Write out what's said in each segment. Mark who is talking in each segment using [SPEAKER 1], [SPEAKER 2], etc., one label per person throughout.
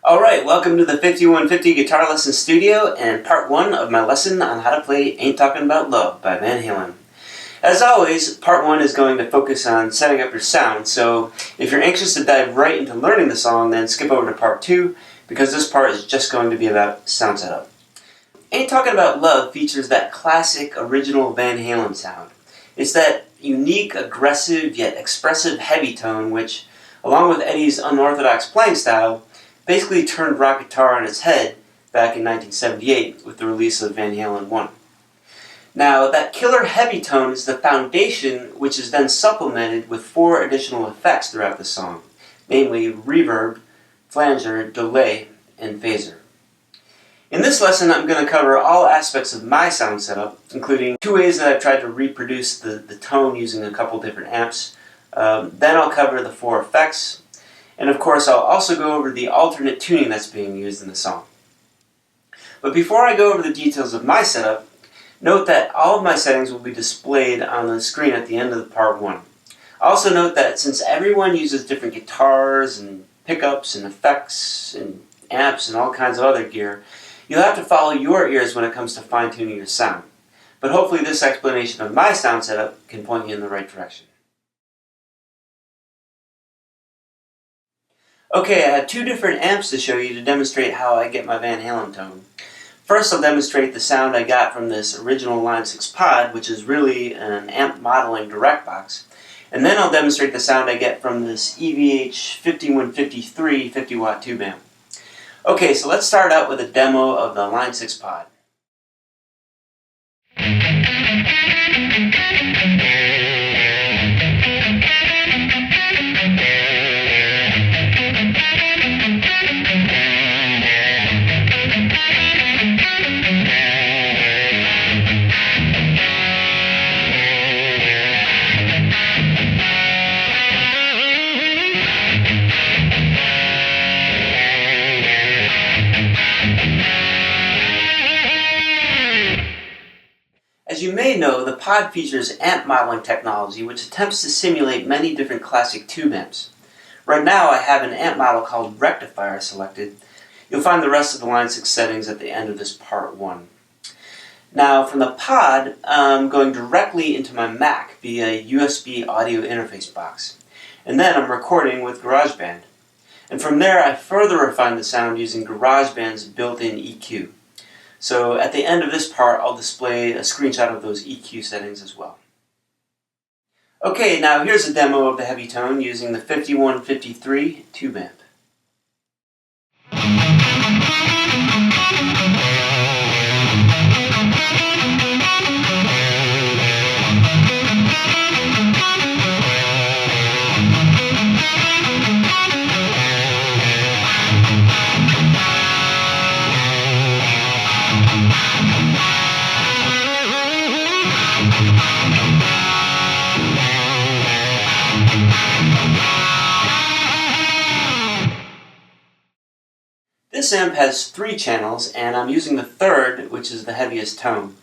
[SPEAKER 1] Alright, welcome to the 5150 Guitar Lesson Studio and part 1 of my lesson on how to play Ain't Talkin Bout Love by Van Halen. As always, part 1 is going to focus on setting up your sound, so if you're anxious to dive right into learning the song, then skip over to part 2, because this part is just going to be about sound setup. Ain't Talkin Bout Love features that classic original Van Halen sound. It's that unique, aggressive, yet expressive heavy tone which, along with Eddie's unorthodox playing style, basically turned rock guitar on its head back in 1978 with the release of Van Halen 1. Now, that killer heavy tone is the foundation which is then supplemented with 4 additional effects throughout the song, namely reverb, flanger, delay, and phaser. In this lesson, I'm going to cover all aspects of my sound setup, including 2 ways that I've tried to reproduce the tone using a couple different amps. Then I'll cover the 4 effects. And of course, I'll also go over the alternate tuning that's being used in the song. But before I go over the details of my setup, note that all of my settings will be displayed on the screen at the end of part 1. Also note that since everyone uses different guitars and pickups and effects and amps and all kinds of other gear, you'll have to follow your ears when it comes to fine-tuning your sound. But hopefully this explanation of my sound setup can point you in the right direction. Okay, I have 2 different amps to show you to demonstrate how I get my Van Halen tone. First, I'll demonstrate the sound I got from this original Line 6 pod, which is really an amp modeling direct box. And then I'll demonstrate the sound I get from this EVH 5153 50-watt tube amp. Okay, so let's start out with a demo of the Line 6 pod. As you may know, the pod features amp modeling technology which attempts to simulate many different classic tube amps. Right now I have an amp model called Rectifier selected. You'll find the rest of the Line 6 settings at the end of this part 1. Now from the pod, I'm going directly into my Mac via USB audio interface box. And then I'm recording with GarageBand. And from there I further refine the sound using GarageBand's built-in EQ. So at the end of this part, I'll display a screenshot of those EQ settings as well. Okay, now here's a demo of the heavy tone using the 5153 tube amp. This amp has 3 channels, and I'm using the 3rd, which is the heaviest tone.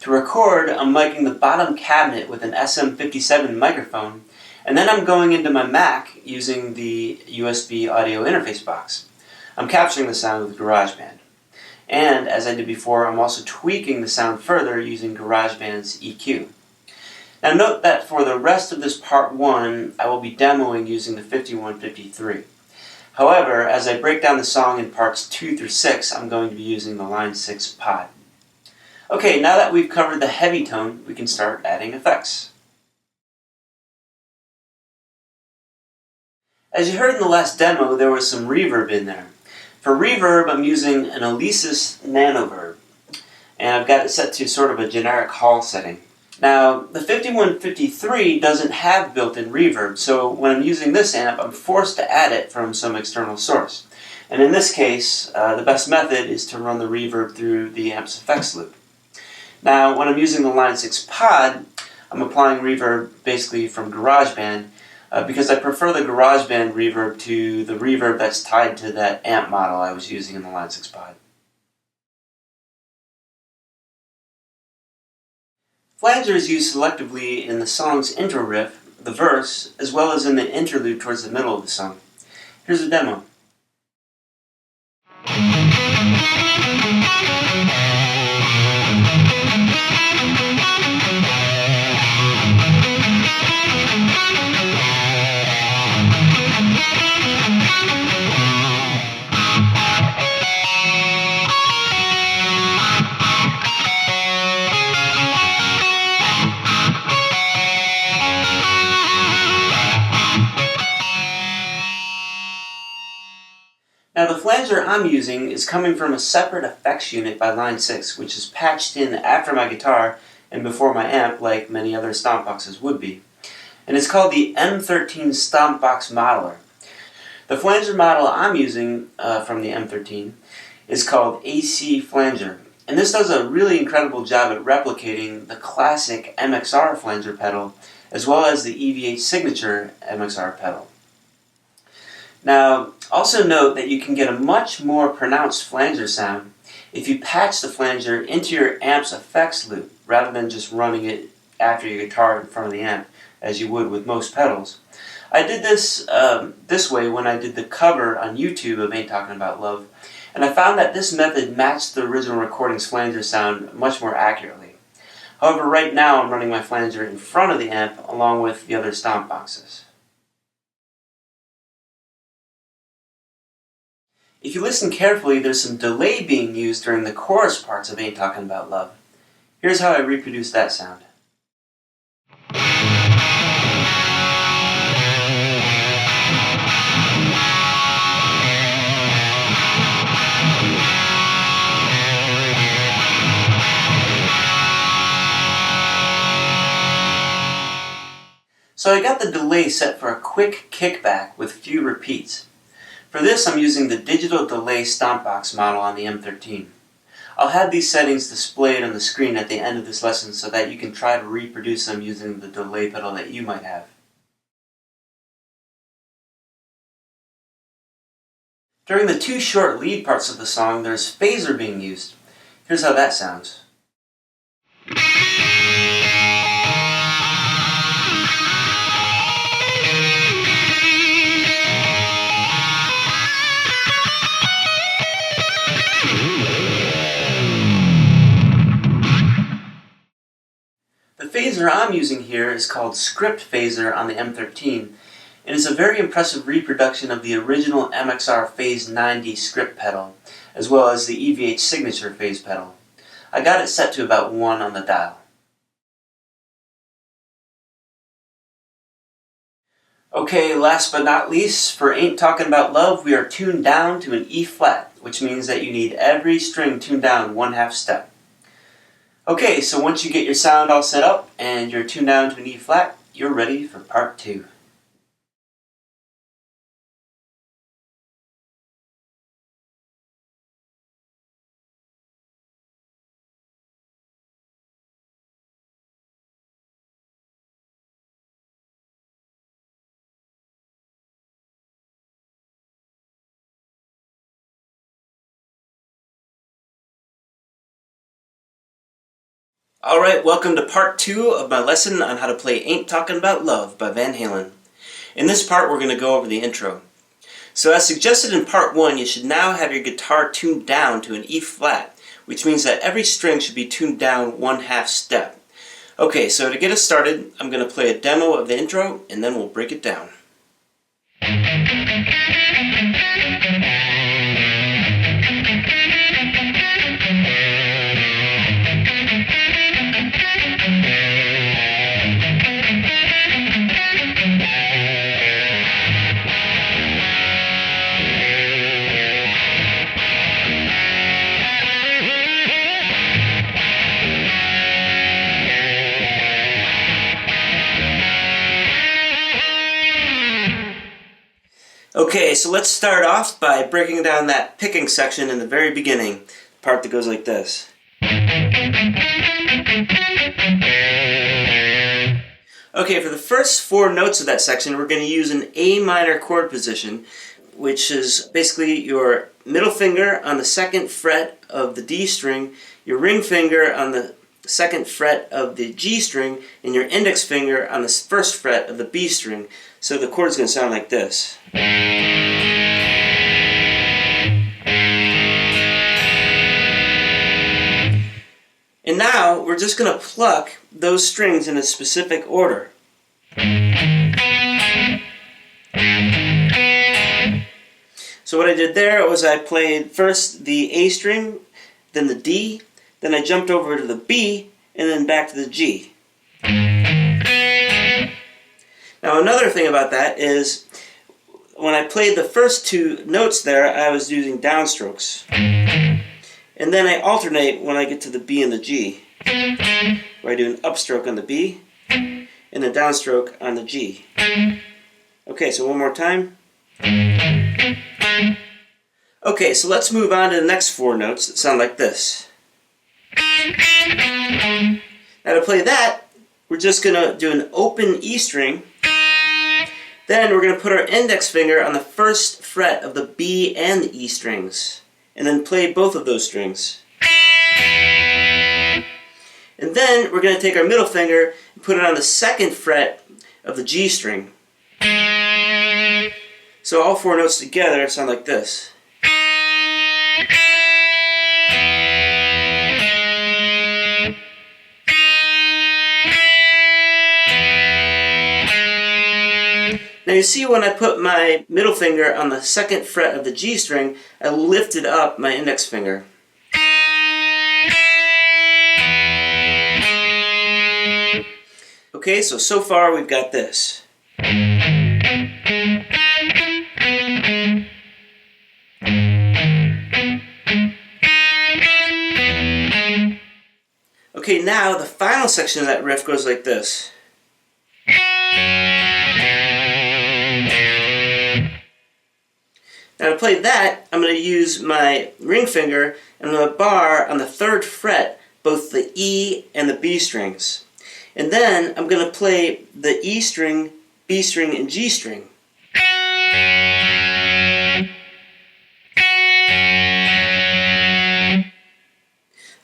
[SPEAKER 1] To record, I'm miking the bottom cabinet with an SM57 microphone, and then I'm going into my Mac using the USB audio interface box. I'm capturing the sound with GarageBand. And, as I did before, I'm also tweaking the sound further using GarageBand's EQ. Now note that for the rest of this part 1, I will be demoing using the 5153. However, as I break down the song in parts 2 through 6, I'm going to be using the Line 6 pod. Okay, now that we've covered the heavy tone, we can start adding effects. As you heard in the last demo, there was some reverb in there. For reverb, I'm using an Alesis Nanoverb, and I've got it set to sort of a generic Hall setting. Now, the 5153 doesn't have built-in reverb, so when I'm using this amp, I'm forced to add it from some external source. And in this case, the best method is to run the reverb through the amp's effects loop. Now, when I'm using the Line 6 pod, I'm applying reverb basically from GarageBand, because I prefer the GarageBand reverb to the reverb that's tied to that amp model I was using in the Line 6 pod. Flanger is used selectively in the song's intro riff, the verse, as well as in the interlude towards the middle of the song. Here's a demo. Now the flanger I'm using is coming from a separate effects unit by line 6, which is patched in after my guitar and before my amp like many other stomp boxes would be. And it's called the M13 Stomp Box Modeler. The flanger model I'm using from the M13 is called AC Flanger. And this does a really incredible job at replicating the classic MXR flanger pedal as well as the EVH signature MXR pedal. Now, also note that you can get a much more pronounced flanger sound if you patch the flanger into your amp's effects loop rather than just running it after your guitar in front of the amp as you would with most pedals. I did this this way when I did the cover on YouTube of Ain't Talkin' About Love, and I found that this method matched the original recording's flanger sound much more accurately. However, right now I'm running my flanger in front of the amp along with the other stomp boxes. If you listen carefully, there's some delay being used during the chorus parts of Ain't Talkin' About Love. Here's how I reproduce that sound. So I got the delay set for a quick kickback with few repeats. For this, I'm using the digital delay stomp box model on the M13. I'll have these settings displayed on the screen at the end of this lesson so that you can try to reproduce them using the delay pedal that you might have. During the two short lead parts of the song, there's phaser being used. Here's how that sounds. The phaser I'm using here is called Script Phaser on the M13, and is a very impressive reproduction of the original MXR Phase 90 script pedal, as well as the EVH signature phase pedal. I got it set to about 1 on the dial. Okay, last but not least, for Ain't Talkin' About Love, we are tuned down to an E flat, which means that you need every string tuned down 1/2 step. Okay, so once you get your sound all set up and you're tuned down to an E flat, you're ready for part 2. Alright, welcome to part 2 of my lesson on how to play Ain't Talkin' About Love by Van Halen. In this part we're going to go over the intro. So as suggested in part 1, you should now have your guitar tuned down to an E flat, which means that every string should be tuned down 1/2 step. Okay, so to get us started, I'm going to play a demo of the intro and then we'll break it down. Okay, so let's start off by breaking down that picking section in the very beginning, the part that goes like this. Okay, for the first 4 notes of that section, we're going to use an A minor chord position, which is basically your middle finger on the 2nd fret of the D string, your ring finger on the 2nd fret of the G string, and your index finger on the 1st fret of the B string. So the chord is going to sound like this. And now we're just going to pluck those strings in a specific order. So what I did there was I played first the A string, then the D, then I jumped over to the B, and then back to the G. Now another thing about that is when I played the first two notes there, I was using downstrokes. And then I alternate when I get to the B and the G, where I do an upstroke on the B and a downstroke on the G. Okay, so one more time. Okay, so let's move on to the next four notes that sound like this. Now to play that, we're just going to do an open E string. Then we're going to put our index finger on the first fret of the B and the E strings, and then play both of those strings. And then we're going to take our middle finger and put it on the second fret of the G string. So all four notes together sound like this. Now you see when I put my middle finger on the second fret of the G string, I lifted up my index finger. Okay, so far we've got this. Okay, now the final section of that riff goes like this. Now to play that, I'm going to use my ring finger and I'm going to bar on the third fret both the E and the B strings. And then I'm going to play the E string, B string, and G string.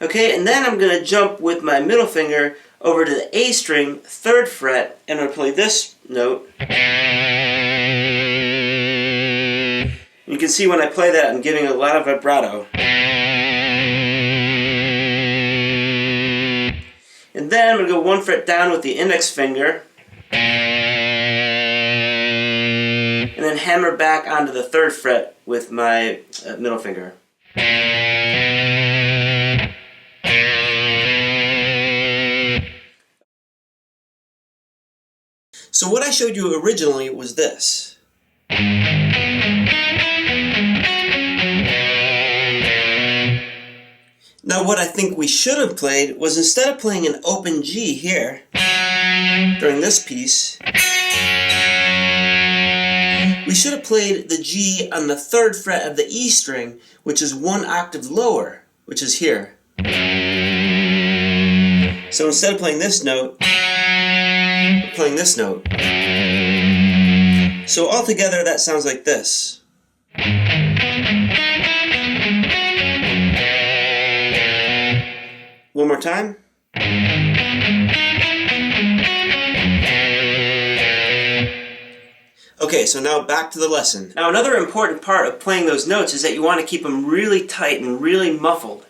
[SPEAKER 1] Okay, and then I'm going to jump with my middle finger over to the A string, third fret, and I'm going to play this note. You can see when I play that I'm giving a lot of vibrato. And then I'm going to go one fret down with the index finger. And then hammer back onto the third fret with my middle finger. So what I showed you originally was this. Now what I think we should have played was, instead of playing an open G here during this piece, we should have played the G on the third fret of the E string, which is one octave lower, which is here. So instead of playing this note, we're playing this note. So altogether that sounds like this. One more time. Okay, so now back to the lesson. Now another important part of playing those notes is that you want to keep them really tight and really muffled.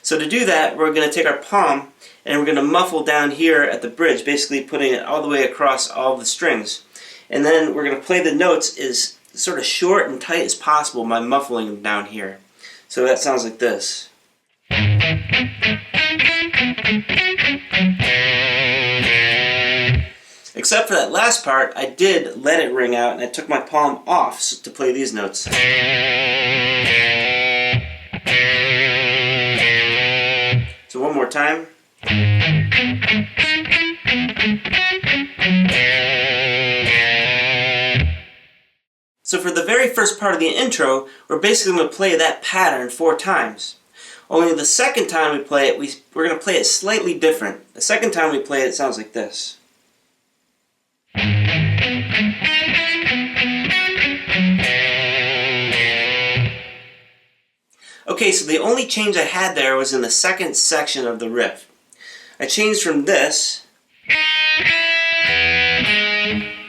[SPEAKER 1] So to do that, we're going to take our palm and we're going to muffle down here at the bridge, basically putting it all the way across all of the strings. And then we're going to play the notes as sort of short and tight as possible by muffling them down here. So that sounds like this. Except for that last part, I did let it ring out and I took my palm off to play these notes. So one more time. So for the very first part of the intro, we're basically going to play that pattern 4 times. Only the second time we play it, we're going to play it slightly different. The second time we play it, it sounds like this. Okay, so the only change I had there was in the second section of the riff. I changed from this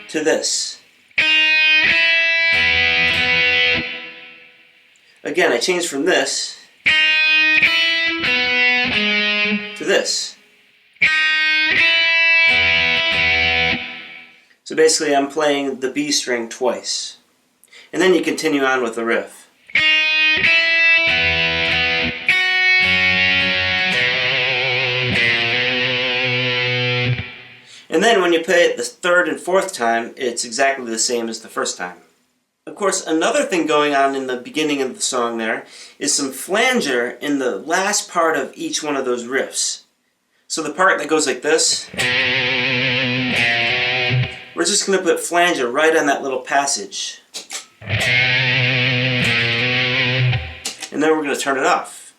[SPEAKER 1] to this. Again, I changed from this to this. So basically I'm playing the B string twice. And then you continue on with the riff. And then when you play it the third and fourth time, it's exactly the same as the first time. course, another thing going on in the beginning of the song there is some flanger in the last part of each one of those riffs. So the part that goes like this, we're just going to put flanger right on that little passage. And then we're going to turn it off.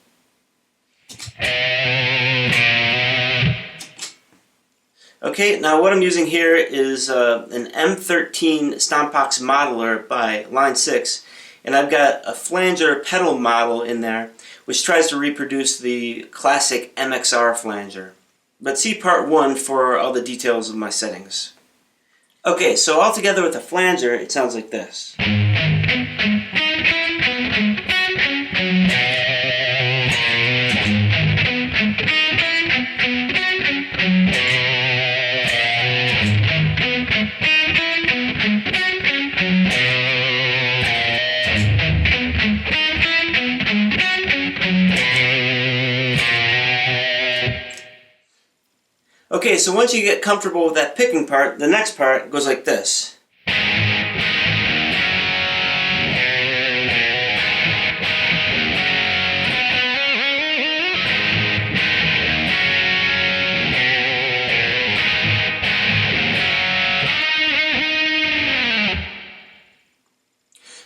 [SPEAKER 1] Okay, now what I'm using here is an M13 Stompbox modeler by Line 6, and I've got a flanger pedal model in there which tries to reproduce the classic MXR flanger. But see part 1 for all the details of my settings. Okay, so all together with the flanger, it sounds like this. Okay, so once you get comfortable with that picking part, the next part goes like this.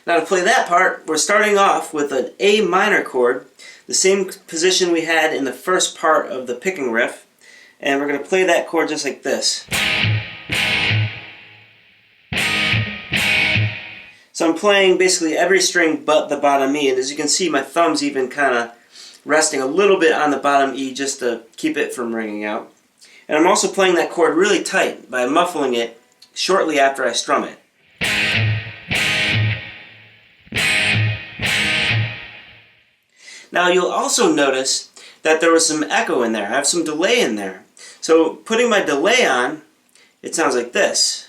[SPEAKER 1] Now to play that part, we're starting off with an A minor chord, the same position we had in the first part of the picking riff. And we're going to play that chord just like this. So I'm playing basically every string but the bottom E, and as you can see my thumb's even kind of resting a little bit on the bottom E just to keep it from ringing out. And I'm also playing that chord really tight by muffling it shortly after I strum it. Now you'll also notice that there was some echo in there. I have some delay in there. So putting my delay on, it sounds like this.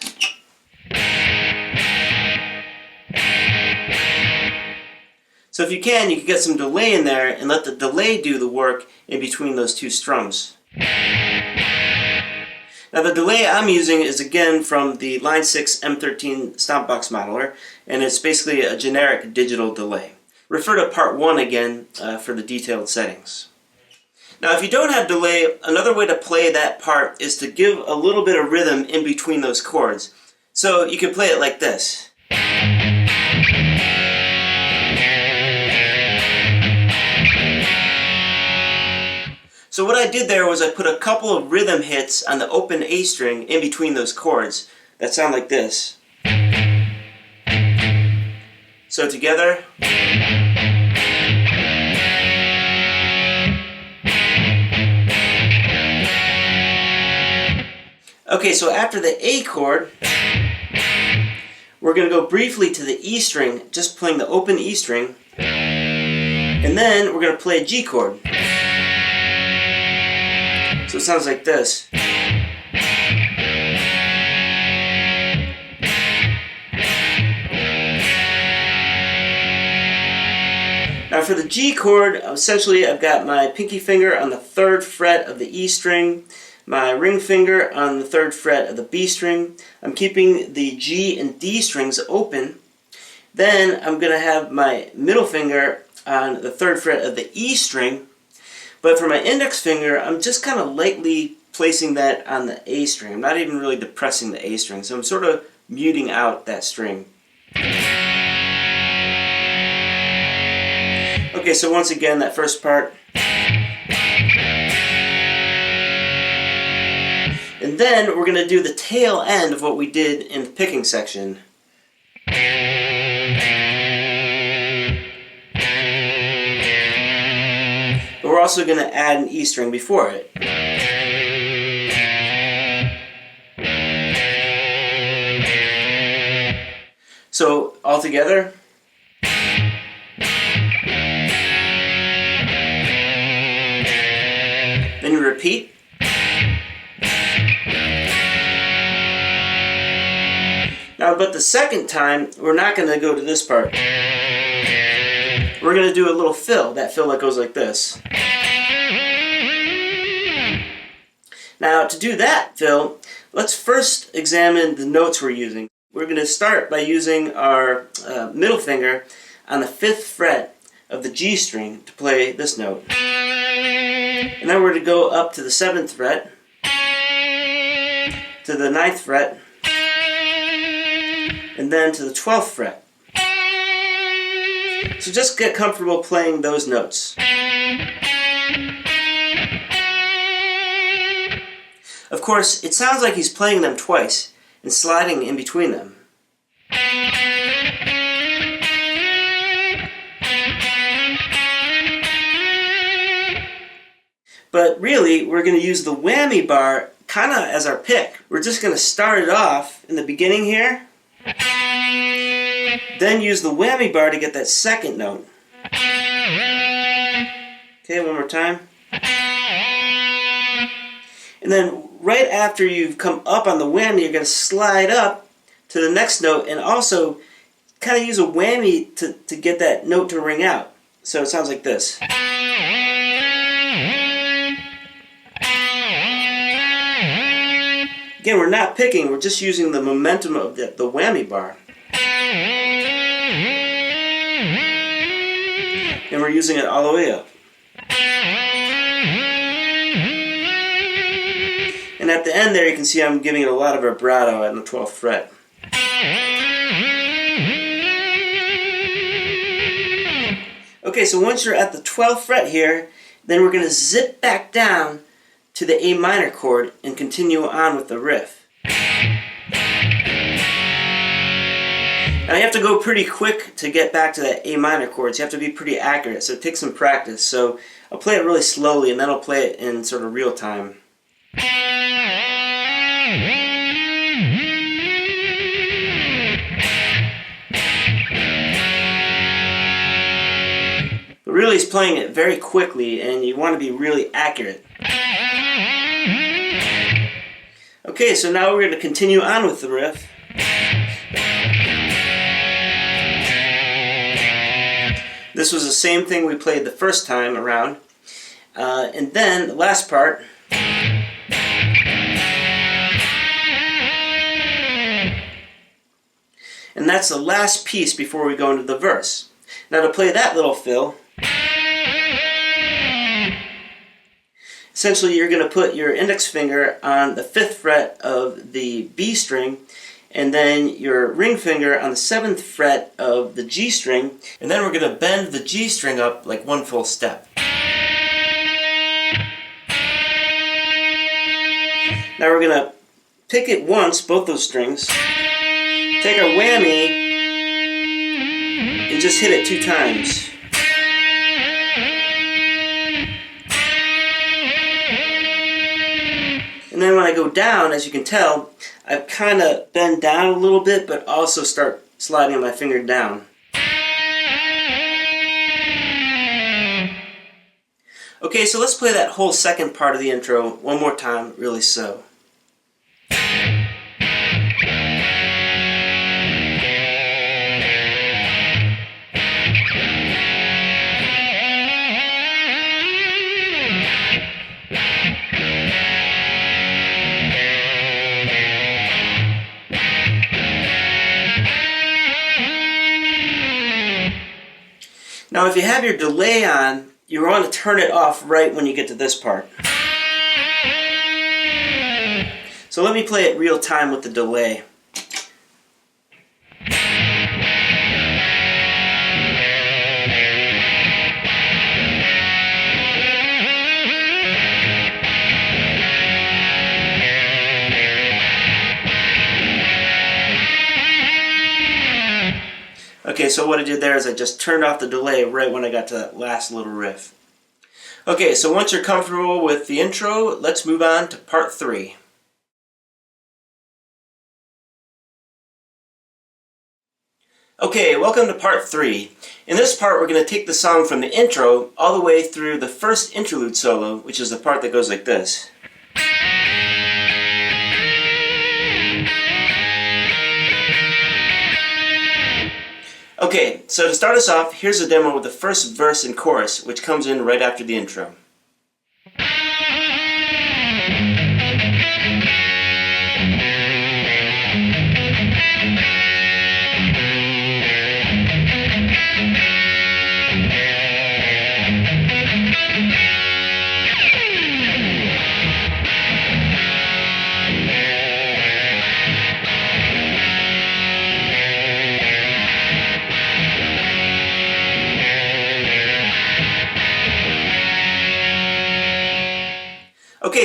[SPEAKER 1] So if you can get some delay in there and let the delay do the work in between those two strums. Now the delay I'm using is again from the Line 6 M13 Stompbox modeler, and it's basically a generic digital delay. Refer to part 1 again for the detailed settings. Now if you don't have delay, another way to play that part is to give a little bit of rhythm in between those chords. So you can play it like this. So what I did there was I put a couple of rhythm hits on the open A string in between those chords that sound like this. So together. Okay, so after the A chord, we're going to go briefly to the E string, just playing the open E string, and then we're going to play a G chord. So it sounds like this. Now for the G chord, essentially I've got my pinky finger on the 3rd fret of the E string, my ring finger on the 3rd fret of the B string. I'm keeping the G and D strings open. Then I'm going to have my middle finger on the 3rd fret of the E string. But for my index finger, I'm just kind of lightly placing that on the A string. I'm not even really depressing the A string, so I'm sort of muting out that string. Okay, so once again, that first part. And then we're going to do the tail end of what we did in the picking section. But we're also going to add an E string before it. So all together. Then you repeat. Now, but the second time, we're not going to go to this part. We're going to do a little fill, that fill that goes like this. Now, to do that fill, let's first examine the notes we're using. We're going to start by using our middle finger on the 5th fret of the G string to play this note. And then we're going to go up to the 7th fret, to the 9th fret, and then to the 12th fret. So just get comfortable playing those notes. Of course, it sounds like he's playing them twice and sliding in between them. But really, we're going to use the whammy bar kind of as our pick. We're just going to start it off in the beginning here, then use the whammy bar to get that second note. Okay, one more time. And then right after you've come up on the whammy, you're going to slide up to the next note and also kind of use a whammy to get that note to ring out. So it sounds like this. Again, we're not picking, we're just using the momentum of the whammy bar. And we're using it all the way up. And at the end there you can see I'm giving it a lot of vibrato on the 12th fret. Okay, so once you're at the 12th fret here, then we're going to zip back down to the A minor chord and continue on with the riff. Now you have to go pretty quick to get back to that A minor chords. You have to be pretty accurate, so it takes some practice. So I'll play it really slowly and then I'll play it in sort of real time. But really he's playing it very quickly and you want to be really accurate. Okay, so now we're going to continue on with the riff. This was the same thing we played the first time around. And then the last part. And that's the last piece before we go into the verse. Now to play that little fill, essentially you're going to put your index finger on the 5th fret of the B string and then your ring finger on the 7th fret of the G string, and then we're going to bend the G string up like one full step. Now we're going to pick it once, both those strings, take our whammy and just hit it 2 times. And then when I go down, as you can tell, I kind of bend down a little bit, but also start sliding my finger down. Okay, so let's play that whole second part of the intro one more time, really slow. Now if you have your delay on, you want to turn it off right when you get to this part. So let me play it real time with the delay. Okay, so what I did there is I just turned off the delay right when I got to that last little riff. Okay, so once you're comfortable with the intro, let's move on to part 3. Okay, welcome to part 3. In this part we're going to take the song from the intro all the way through the first interlude solo, which is the part that goes like this. Okay, so to start us off, here's a demo with the first verse and chorus, which comes in right after the intro.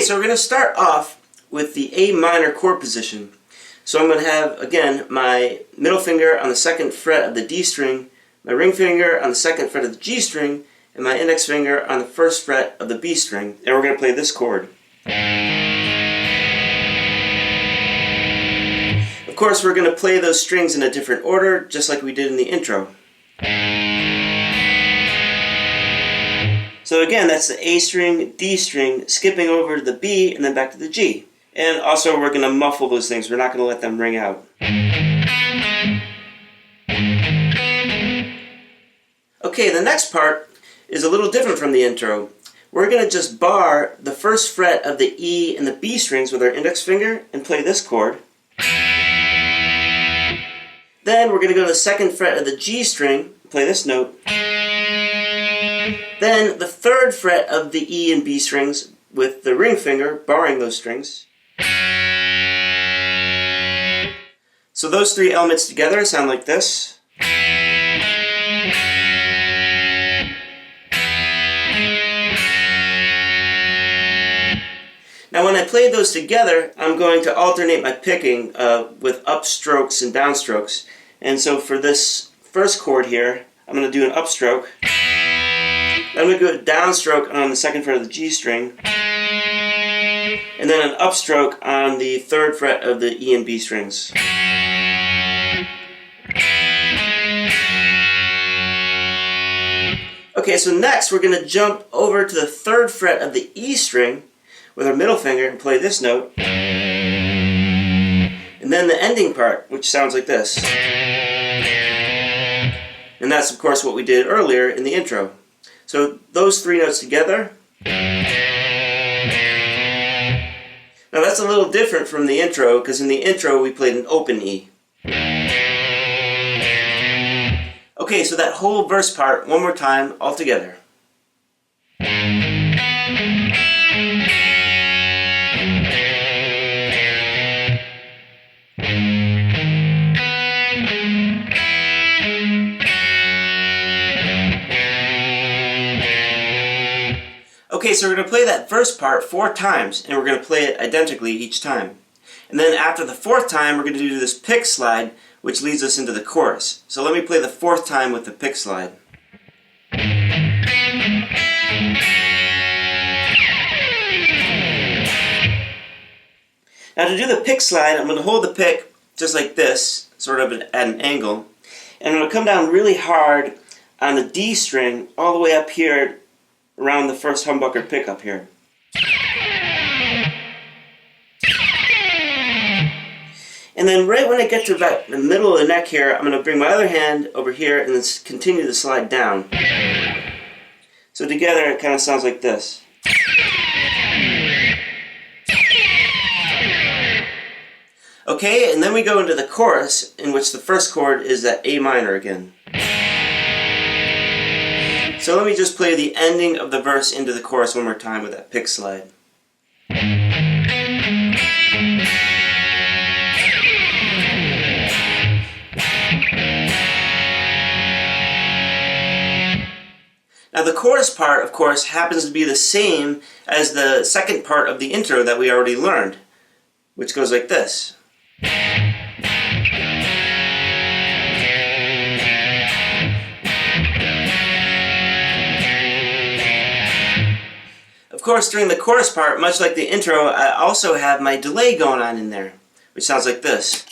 [SPEAKER 1] so we're going to start off with the A minor chord position. So I'm going to have, again, my middle finger on the 2nd fret of the D string, my ring finger on the 2nd fret of the G string, and my index finger on the 1st fret of the B string. And we're going to play this chord. Of course, we're going to play those strings in a different order, just like we did in the intro. So again, that's the A string, D string, skipping over to the B and then back to the G. And also we're going to muffle those things. We're not going to let them ring out. Okay, the next part is a little different from the intro. We're going to just bar the 1st fret of the E and the B strings with our index finger and play this chord. Then we're going to go to the 2nd fret of the G string, play this note. Then the 3rd fret of the E and B strings with the ring finger, barring those strings. So those 3 elements together sound like this. Now when I play those together, I'm going to alternate my picking with upstrokes and downstrokes. And so for this first chord here, I'm going to do an upstroke. I'm going to do a downstroke on the 2nd fret of the G string, and then an upstroke on the 3rd fret of the E and B strings. Okay, so next we're going to jump over to the 3rd fret of the E string with our middle finger and play this note, and then the ending part, which sounds like this. And that's of course what we did earlier in the intro. So those 3 notes together. Now that's a little different from the intro, because in the intro we played an open E. Okay, so that whole verse part one more time all together. Okay, so we're going to play that first part 4 times, and we're going to play it identically each time. And then after the 4th time, we're going to do this pick slide, which leads us into the chorus. So let me play the 4th time with the pick slide. Now to do the pick slide, I'm going to hold the pick just like this, sort of at an angle, and I'm going to come down really hard on the D string all the way up here around the 1st humbucker pick up here. And then right when I get to about the middle of the neck here, I'm going to bring my other hand over here and then continue to slide down. So together it kind of sounds like this. Okay, and then we go into the chorus, in which the first chord is that A minor again. So let me just play the ending of the verse into the chorus one more time with that pick slide. Now the chorus part, of course, happens to be the same as the 2nd part of the intro that we already learned, which goes like this. Of course, during the chorus part, much like the intro, I also have my delay going on in there, which sounds like this.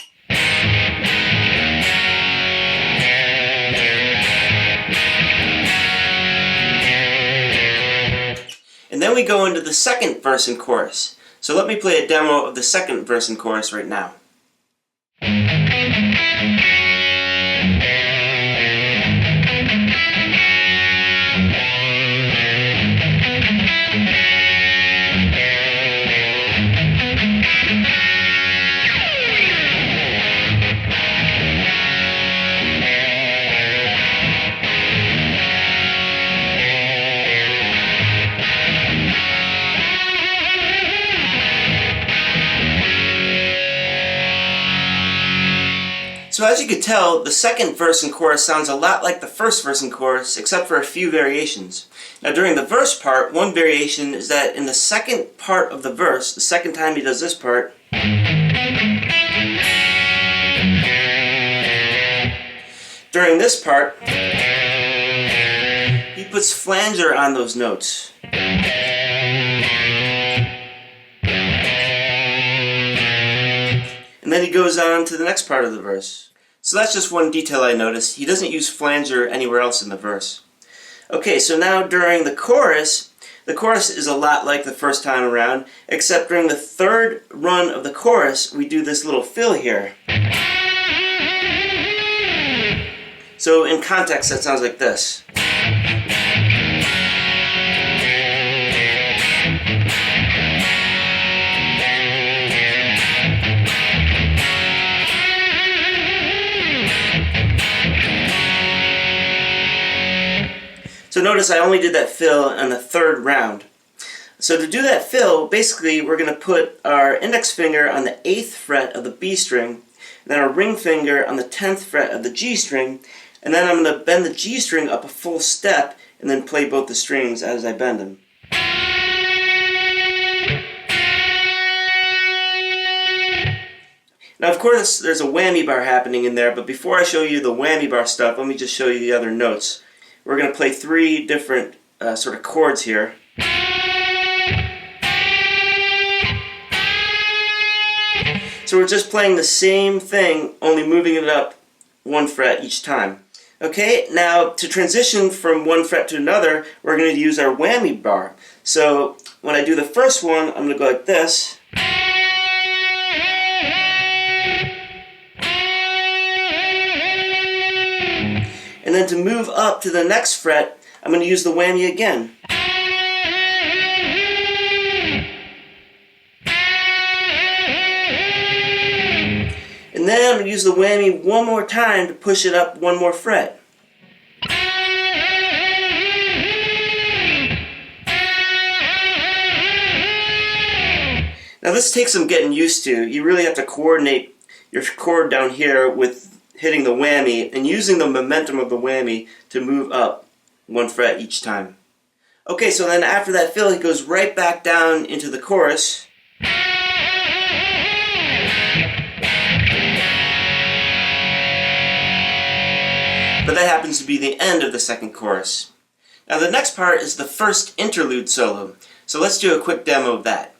[SPEAKER 1] And then we go into the 2nd verse and chorus. So let me play a demo of the 2nd verse and chorus right now. So as you could tell, the second verse and chorus sounds a lot like the first verse and chorus, except for a few variations. Now during the verse part, one variation is that in the second part of the verse, the second time he does this part, during this part, he puts flanger on those notes. And then he goes on to the next part of the verse. So that's just one detail I noticed. He doesn't use flanger anywhere else in the verse. Okay, so now during the chorus is a lot like the first time around, except during the third run of the chorus, we do this little fill here. So in context, that sounds like this. So notice I only did that fill on the third round. So to do that fill, basically we're going to put our index finger on the 8th fret of the B string, and then our ring finger on the 10th fret of the G string, and then I'm going to bend the G string up a full step and then play both the strings as I bend them. Now of course there's a whammy bar happening in there, but before I show you the whammy bar stuff, let me just show you the other notes. We're going to play 3 different sort of chords here. So we're just playing the same thing, only moving it up 1 fret each time. Okay, now to transition from one fret to another, we're going to use our whammy bar. So when I do the first one, I'm going to go like this. And then to move up to the next fret, I'm going to use the whammy again. And then I'm going to use the whammy one more time to push it up 1 more fret. Now this takes some getting used to. You really have to coordinate your chord down here with hitting the whammy and using the momentum of the whammy to move up 1 fret each time. Okay, so then after that fill, he goes right back down into the chorus. But that happens to be the end of the second chorus. Now the next part is the first interlude solo. So let's do a quick demo of that.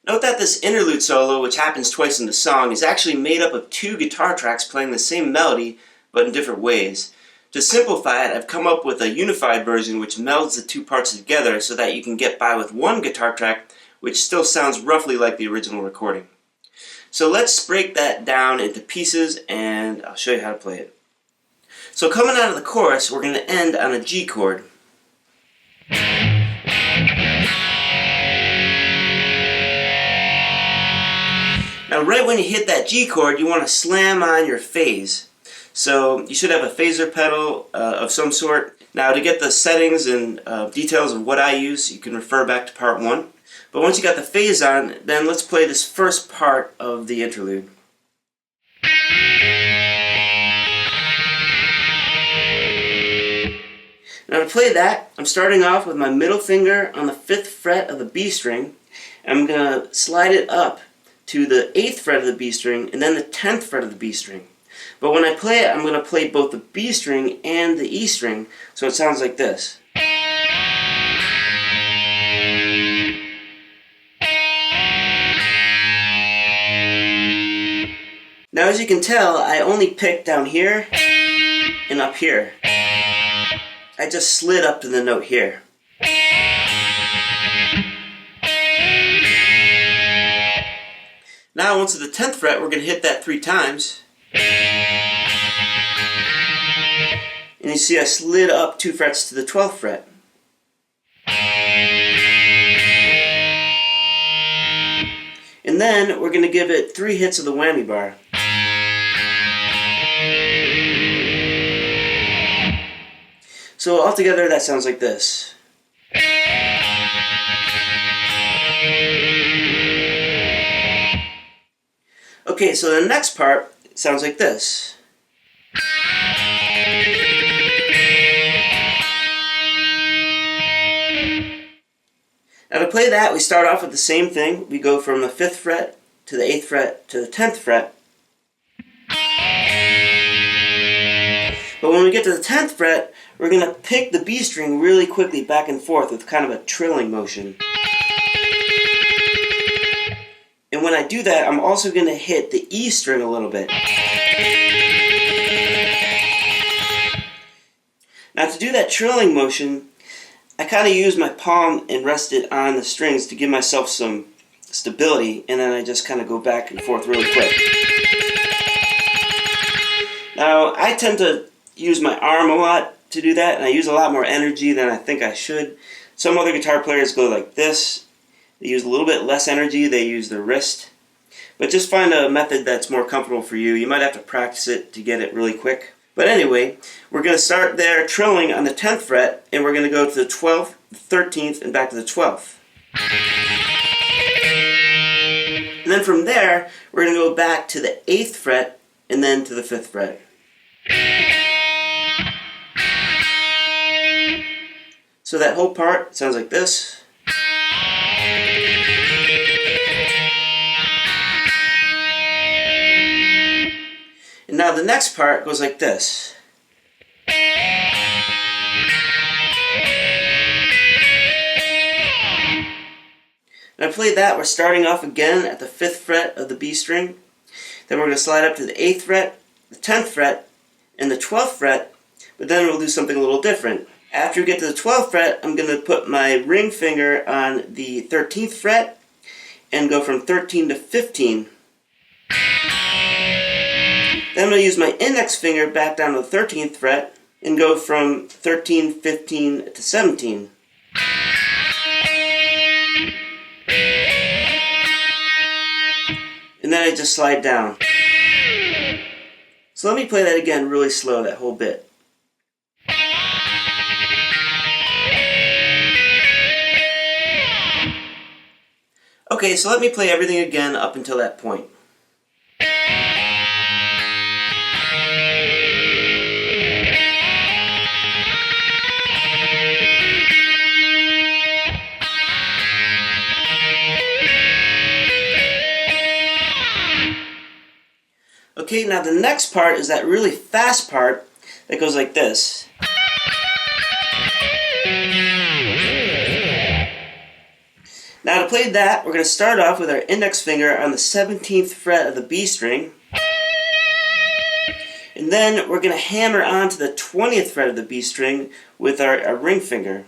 [SPEAKER 1] Note that this interlude solo, which happens twice in the song, is actually made up of 2 guitar tracks playing the same melody, but in different ways. To simplify it, I've come up with a unified version which melds the 2 parts together so that you can get by with 1 guitar track, which still sounds roughly like the original recording. So let's break that down into pieces and I'll show you how to play it. So coming out of the chorus, we're going to end on a G chord. Now right when you hit that G chord, you want to slam on your phase. So you should have a phaser pedal of some sort. Now to get the settings and details of what I use, you can refer back to part 1. But once you got the phase on, then let's play this first part of the interlude. Now to play that, I'm starting off with my middle finger on the 5th fret of the B string. I'm going to slide it up to the 8th fret of the B string and then the 10th fret of the B string. But when I play it, I'm going to play both the B string and the E string, so it sounds like this. Now as you can tell, I only picked down here and up here. I just slid up to the note here. Now once at the 10th fret, we're going to hit that 3 times. And you see I slid up 2 frets to the 12th fret. And then we're going to give it 3 hits of the whammy bar. So altogether that sounds like this. Okay, so the next part sounds like this. Now to play that, we start off with the same thing. We go from the 5th fret to the 8th fret to the 10th fret. But when we get to the 10th fret, we're going to pick the B string really quickly back and forth with kind of a trilling motion. And when I do that, I'm also going to hit the E string a little bit. Now to do that trilling motion, I kind of use my palm and rest it on the strings to give myself some stability, and then I just kind of go back and forth really quick. Now I tend to use my arm a lot to do that, and I use a lot more energy than I think I should. Some other guitar players go like this. They use a little bit less energy, they use their wrist. But just find a method that's more comfortable for you. You might have to practice it to get it really quick. But anyway, we're going to start there trilling on the 10th fret, and we're going to go to the 12th, the 13th, and back to the 12th. And then from there, we're going to go back to the 8th fret, and then to the 5th fret. So that whole part sounds like this. And now the next part goes like this. When I play that, we're starting off again at the 5th fret of the B string. Then we're going to slide up to the 8th fret, the 10th fret, and the 12th fret, but then we'll do something a little different. After we get to the 12th fret, I'm going to put my ring finger on the 13th fret and go from 13 to 15. Then I'm going to use my index finger back down to the 13th fret and go from 13, 15 to 17. And then I just slide down. So let me play that again really slow, that whole bit. Okay, so let me play everything again up until that point. Okay, now the next part is that really fast part that goes like this. Now to play that, we're going to start off with our index finger on the 17th fret of the B string. And then we're going to hammer onto the 20th fret of the B string with our ring finger.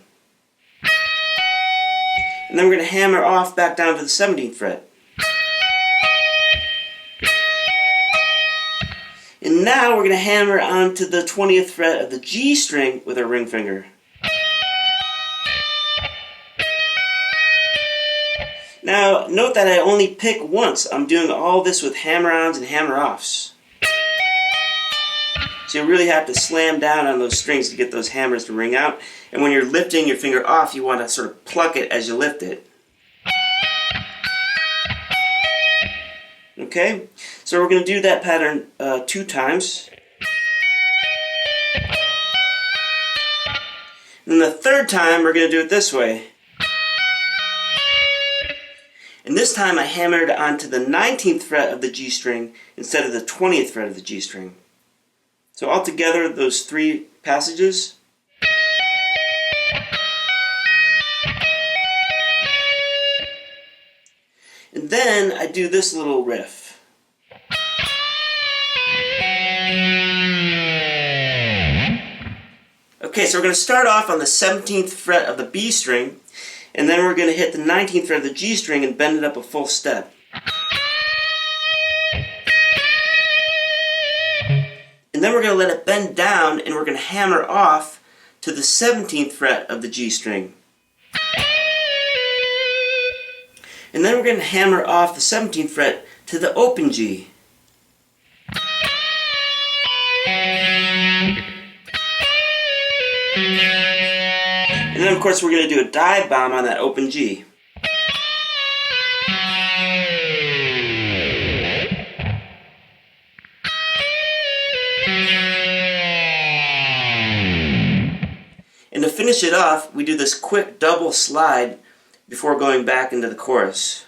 [SPEAKER 1] And then we're going to hammer off back down to the 17th fret. And now we're going to hammer onto the 20th fret of the G string with our ring finger. Now, note that I only pick once. I'm doing all this with hammer-ons and hammer-offs. So you really have to slam down on those strings to get those hammers to ring out. And when you're lifting your finger off, you want to sort of pluck it as you lift it. Okay? So we're going to do that pattern 2 times. And then the 3rd time, we're going to do it this way. And this time I hammered onto the 19th fret of the G string instead of the 20th fret of the G string. So altogether, those 3 passages. And then I do this little riff. Okay, so we're going to start off on the 17th fret of the B string. And then we're going to hit the 19th fret of the G string and bend it up a full step. And then we're going to let it bend down and we're going to hammer off to the 17th fret of the G string. And then we're going to hammer off the 17th fret to the open G. And then of course we're going to do a dive bomb on that open G. And to finish it off, we do this quick double slide before going back into the chorus.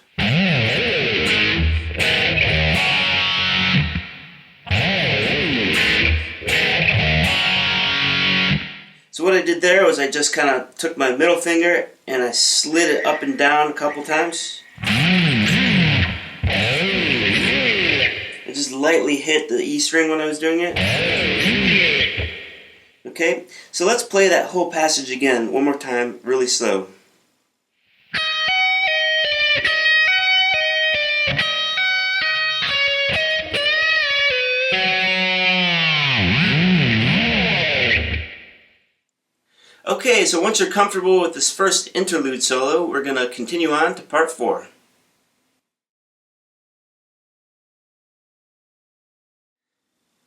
[SPEAKER 1] So what I did there was I just kind of took my middle finger and I slid it up and down a couple times. I just lightly hit the E string when I was doing it. Okay, so let's play that whole passage again one more time, really slow. Okay, so once you're comfortable with this first interlude solo, we're going to continue on to part 4.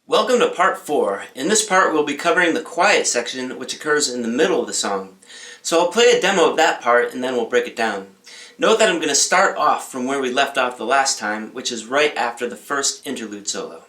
[SPEAKER 1] Welcome to part 4. In this part we'll be covering the quiet section, which occurs in the middle of the song. So I'll play a demo of that part and then we'll break it down. Note that I'm going to start off from where we left off the last time, which is right after the first interlude solo.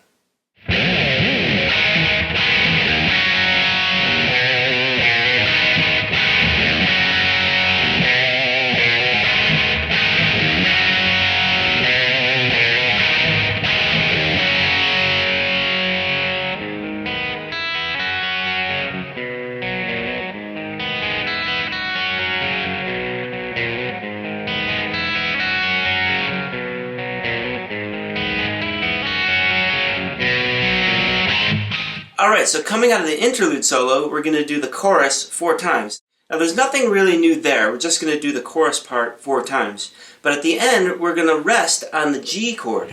[SPEAKER 1] Alright, so coming out of the interlude solo, we're going to do the chorus 4 times. Now there's nothing really new there, we're just going to do the chorus part 4 times. But at the end, we're going to rest on the G chord.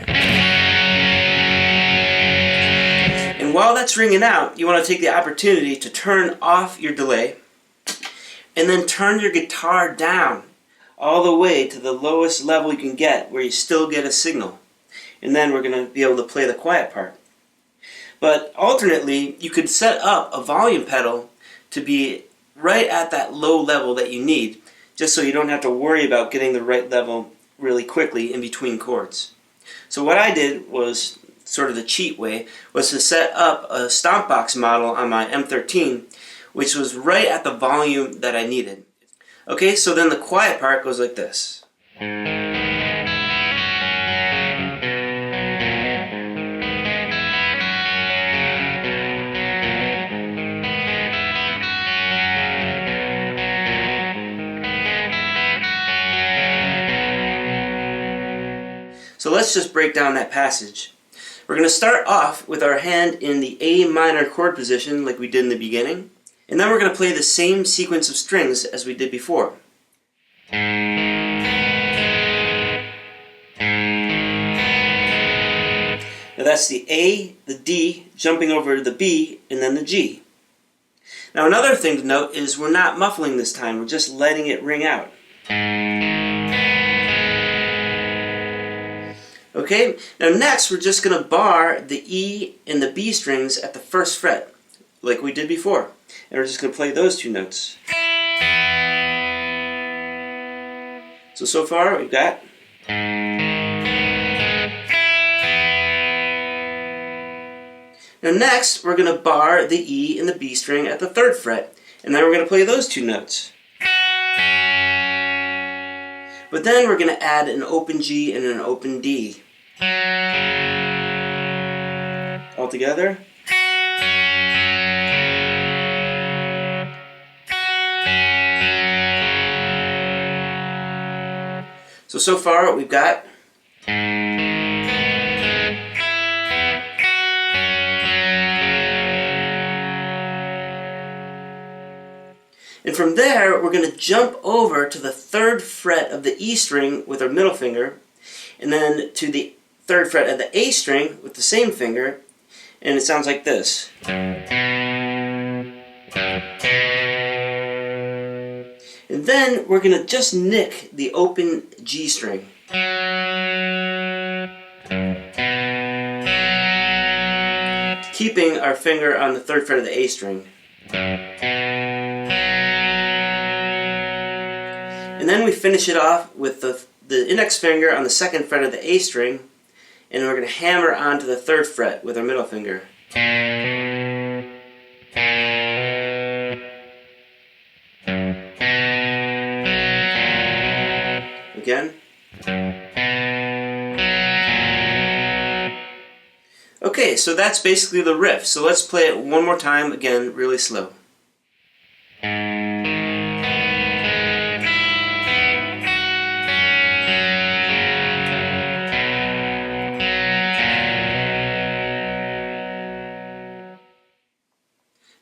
[SPEAKER 1] And while that's ringing out, you want to take the opportunity to turn off your delay, and then turn your guitar down all the way to the lowest level you can get, where you still get a signal. And then we're going to be able to play the quiet part. But alternately, you could set up a volume pedal to be right at that low level that you need, just so you don't have to worry about getting the right level really quickly in between chords. So what I did was, sort of the cheat way, was to set up a stomp box model on my M13, which was right at the volume that I needed. Okay, so then the quiet part goes like this. So let's just break down that passage. We're going to start off with our hand in the A minor chord position like we did in the beginning, and then we're going to play the same sequence of strings as we did before. Now that's the A, the D, jumping over the B, and then the G. Now another thing to note is we're not muffling this time, we're just letting it ring out. Okay, now next we're just going to bar the E and the B strings at the first fret, like we did before. And we're just going to play those 2 notes. So far we've got. Now next we're going to bar the E and the B string at the 3rd fret, and then we're going to play those 2 notes. But then we're going to add an open G and an open D. All together. So far we've got. And from there, we're going to jump over to the 3rd fret of the E string with our middle finger, and then to the 3rd fret of the A string with the same finger, and it sounds like this. And then we're going to just nick the open G string. keeping our finger on the 3rd fret of the A string. And then we finish it off with the index finger on the 2nd fret of the A string, and we're going to hammer onto the 3rd fret with our middle finger. Again. Okay, so that's basically the riff. So let's play it one more time, again, really slow.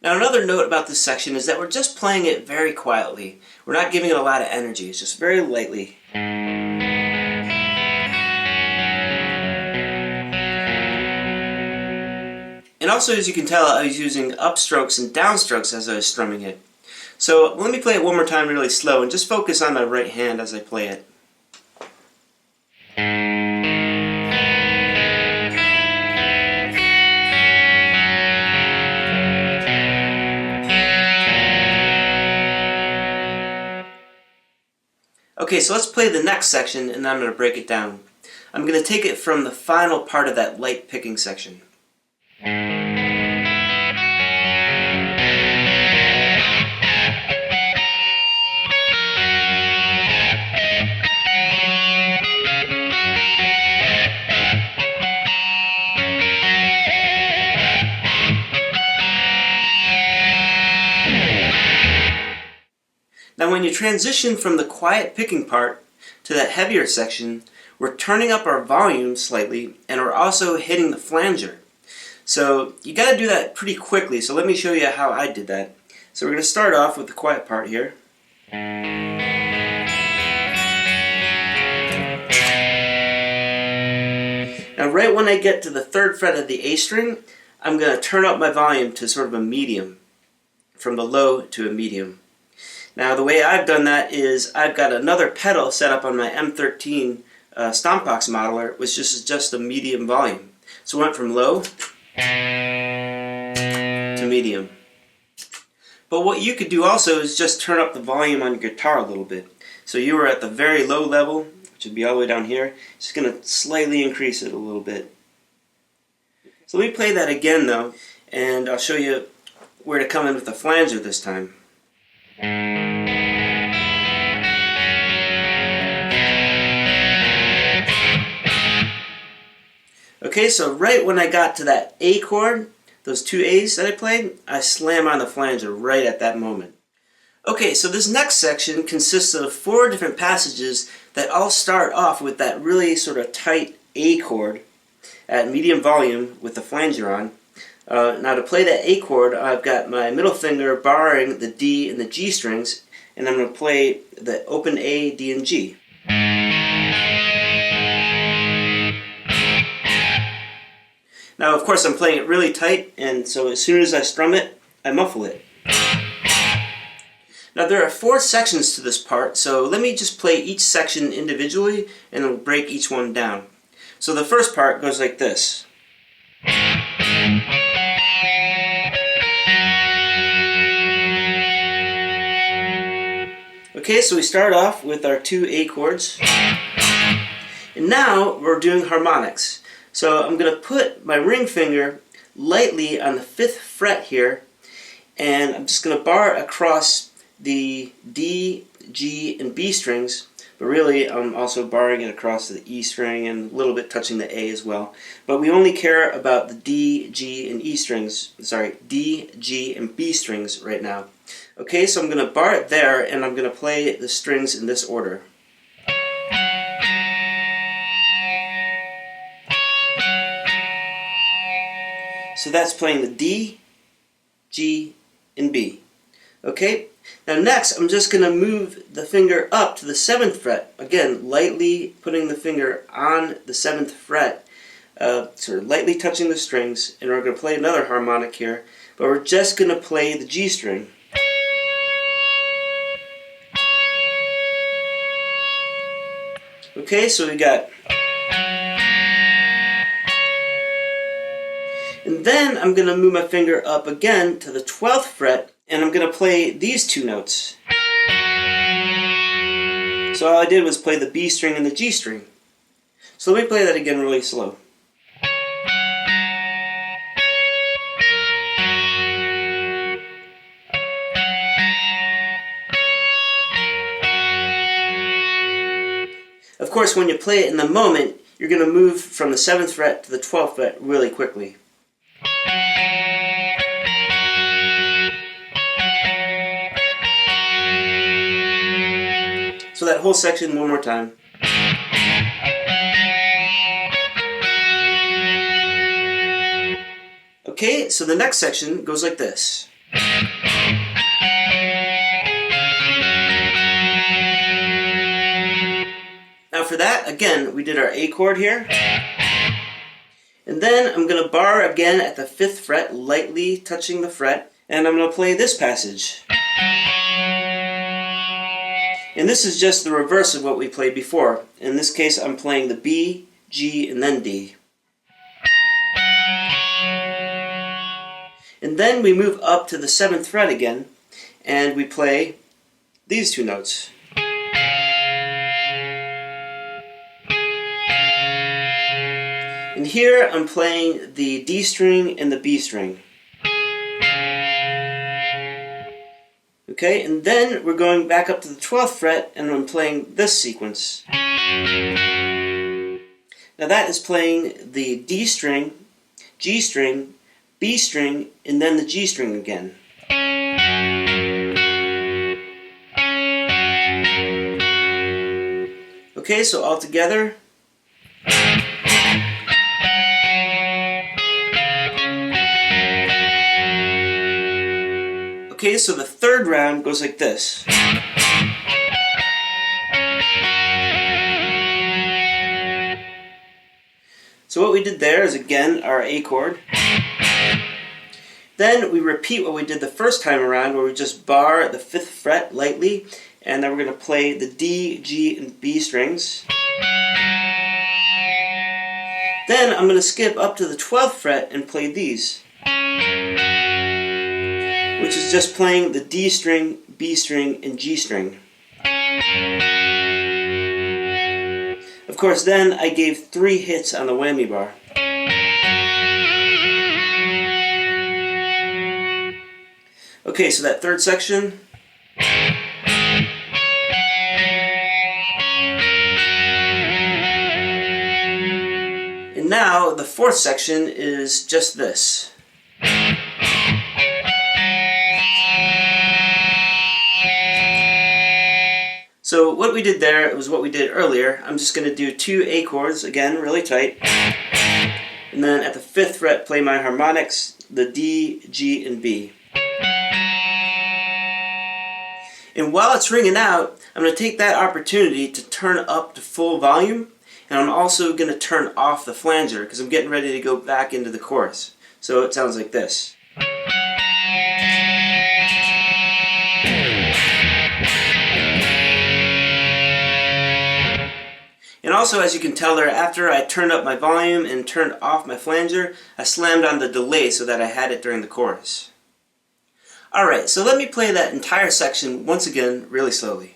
[SPEAKER 1] Now another note about this section is that we're just playing it very quietly. We're not giving it a lot of energy, it's just very lightly. And also, as you can tell, I was using upstrokes and downstrokes as I was strumming it. So let me play it one more time really slow and just focus on my right hand as I play it. Okay, so let's play the next section and then I'm going to break it down. I'm going to take it from the final part of that light picking section. Now when you transition from the quiet picking part to that heavier section, we're turning up our volume slightly and we're also hitting the flanger. So you got to do that pretty quickly, so let me show you how I did that. So we're going to start off with the quiet part here. Now right when I get to the 3rd fret of the A string, I'm going to turn up my volume to sort of a medium, from the low to a medium. Now the way I've done that is I've got another pedal set up on my M13 Stompbox modeler, which is just a medium volume. So I went from low to medium. But what you could do also is just turn up the volume on your guitar a little bit. So you were at the very low level, which would be all the way down here. Just going to slightly increase it a little bit. So let me play that again though, and I'll show you where to come in with the flanger this time. Okay, so right when I got to that A chord, those 2 A's that I played, I slam on the flanger right at that moment. Okay, so this next section consists of 4 different passages that all start off with that really sort of tight A chord at medium volume with the flanger on. Now to play that A chord, I've got my middle finger barring the D and the G strings, and I'm going to play the open A, D, and G. Now of course I'm playing it really tight, and so as soon as I strum it, I muffle it. Now there are 4 sections to this part, so let me just play each section individually and then we'll break each one down. So the first part goes like this. Okay, so we start off with our 2 A chords, and now we're doing harmonics. So I'm going to put my ring finger lightly on the 5th fret here, and I'm just going to bar across the D, G, and B strings, but really I'm also barring it across the E string and a little bit touching the A as well. But we only care about the D, G, and E strings, sorry, D, G, and B strings right now. Okay, so I'm going to bar it there, and I'm going to play the strings in this order. So that's playing the D, G, and B. Okay, now next I'm just going to move the finger up to the 7th fret. Again, lightly putting the finger on the 7th fret, sort of lightly touching the strings, and we're going to play another harmonic here, but we're just going to play the G string. Okay, so we got... And then I'm going to move my finger up again to the 12th fret, and I'm going to play these two notes. So all I did was play the B string and the G string. So let me play that again really slow. Of course, when you play it in the moment, you're going to move from the 7th fret to the 12th fret really quickly. So that whole section one more time. Okay, so the next section goes like this. Now for that, again, we did our A chord here. And then I'm going to bar again at the 5th fret, lightly touching the fret, and I'm going to play this passage. And this is just the reverse of what we played before. In this case, I'm playing the B, G, and then D. And then we move up to the 7th fret again, and we play these two notes. And here I'm playing the D string and the B string. Okay, and then we're going back up to the 12th fret and I'm playing this sequence. Now that is playing the D string, G string, B string, and then the G string again. Okay, so all together. Okay, so the third round goes like this. So what we did there is again our A chord. Then we repeat what we did the first time around, where we just bar the 5th fret lightly, and then we're going to play the D, G, and B strings. Then I'm going to skip up to the 12th fret and play these, which is just playing the D string, B string, and G string. Of course, then I gave 3 hits on the whammy bar. Okay, so that third section. And now the fourth section is just this. So what we did there was what we did earlier. I'm just going to do 2 A chords, again, really tight. And then at the 5th fret, play my harmonics, the D, G, and B. And while it's ringing out, I'm going to take that opportunity to turn up to full volume. And I'm also going to turn off the flanger because I'm getting ready to go back into the chorus. So it sounds like this. And also, as you can tell there, after I turned up my volume and turned off my flanger, I slammed on the delay so that I had it during the chorus. Alright, so let me play that entire section once again really slowly.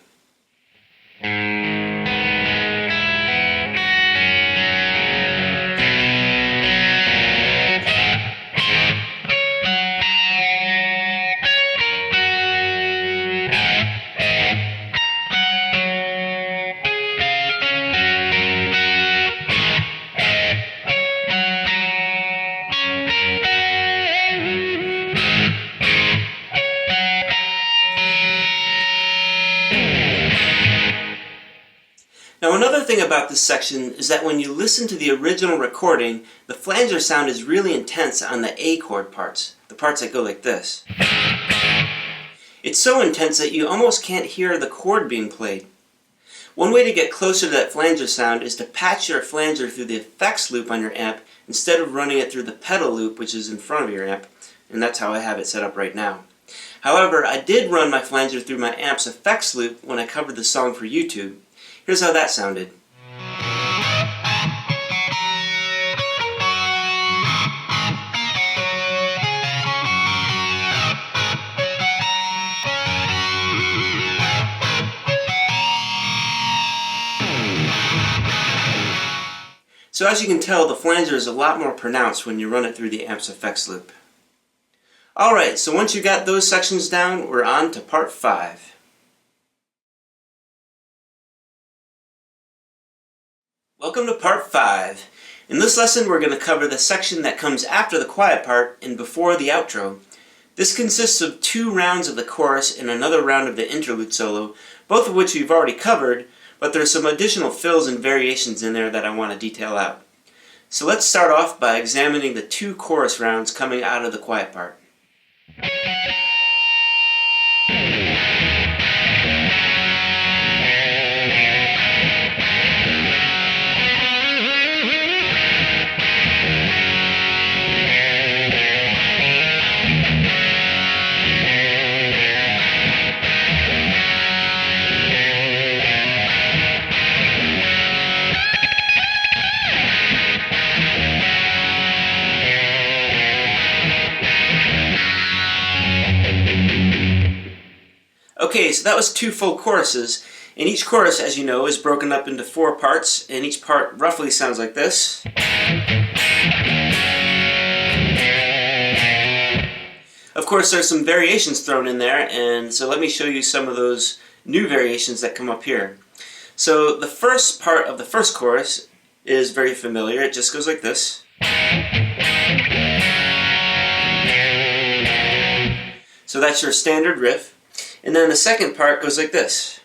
[SPEAKER 1] Now another thing about this section is that when you listen to the original recording, the flanger sound is really intense on the A chord parts, the parts that go like this. It's so intense that you almost can't hear the chord being played. One way to get closer to that flanger sound is to patch your flanger through the effects loop on your amp instead of running it through the pedal loop, which is in front of your amp, and that's how I have it set up right now. However, I did run my flanger through my amp's effects loop when I covered the song for YouTube. Here's how that sounded. So as you can tell, the flanger is a lot more pronounced when you run it through the amp's effects loop. Alright, so once you got those sections down, we're on to part 5. Welcome to part 5. In this lesson we're going to cover the section that comes after the quiet part and before the outro. This consists of 2 rounds of the chorus and another round of the interlude solo, both of which we've already covered, but there's some additional fills and variations in there that I want to detail out. So let's start off by examining the 2 chorus rounds coming out of the quiet part. Okay, so that was 2 full choruses, and each chorus, as you know, is broken up into 4 parts, and each part roughly sounds like this. Of course, there's some variations thrown in there, and so let me show you some of those new variations that come up here. So the first part of the first chorus is very familiar. It just goes like this. So that's your standard riff. And then the second part goes like this.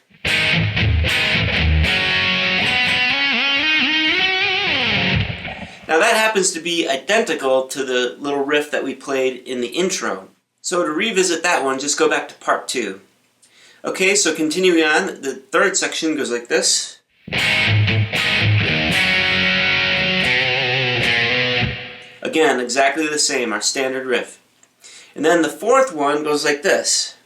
[SPEAKER 1] Now that happens to be identical to the little riff that we played in the intro. So to revisit that one, just go back to part 2. Okay, so continuing on, the third section goes like this. Again, exactly the same, our standard riff. And then the fourth one goes like this.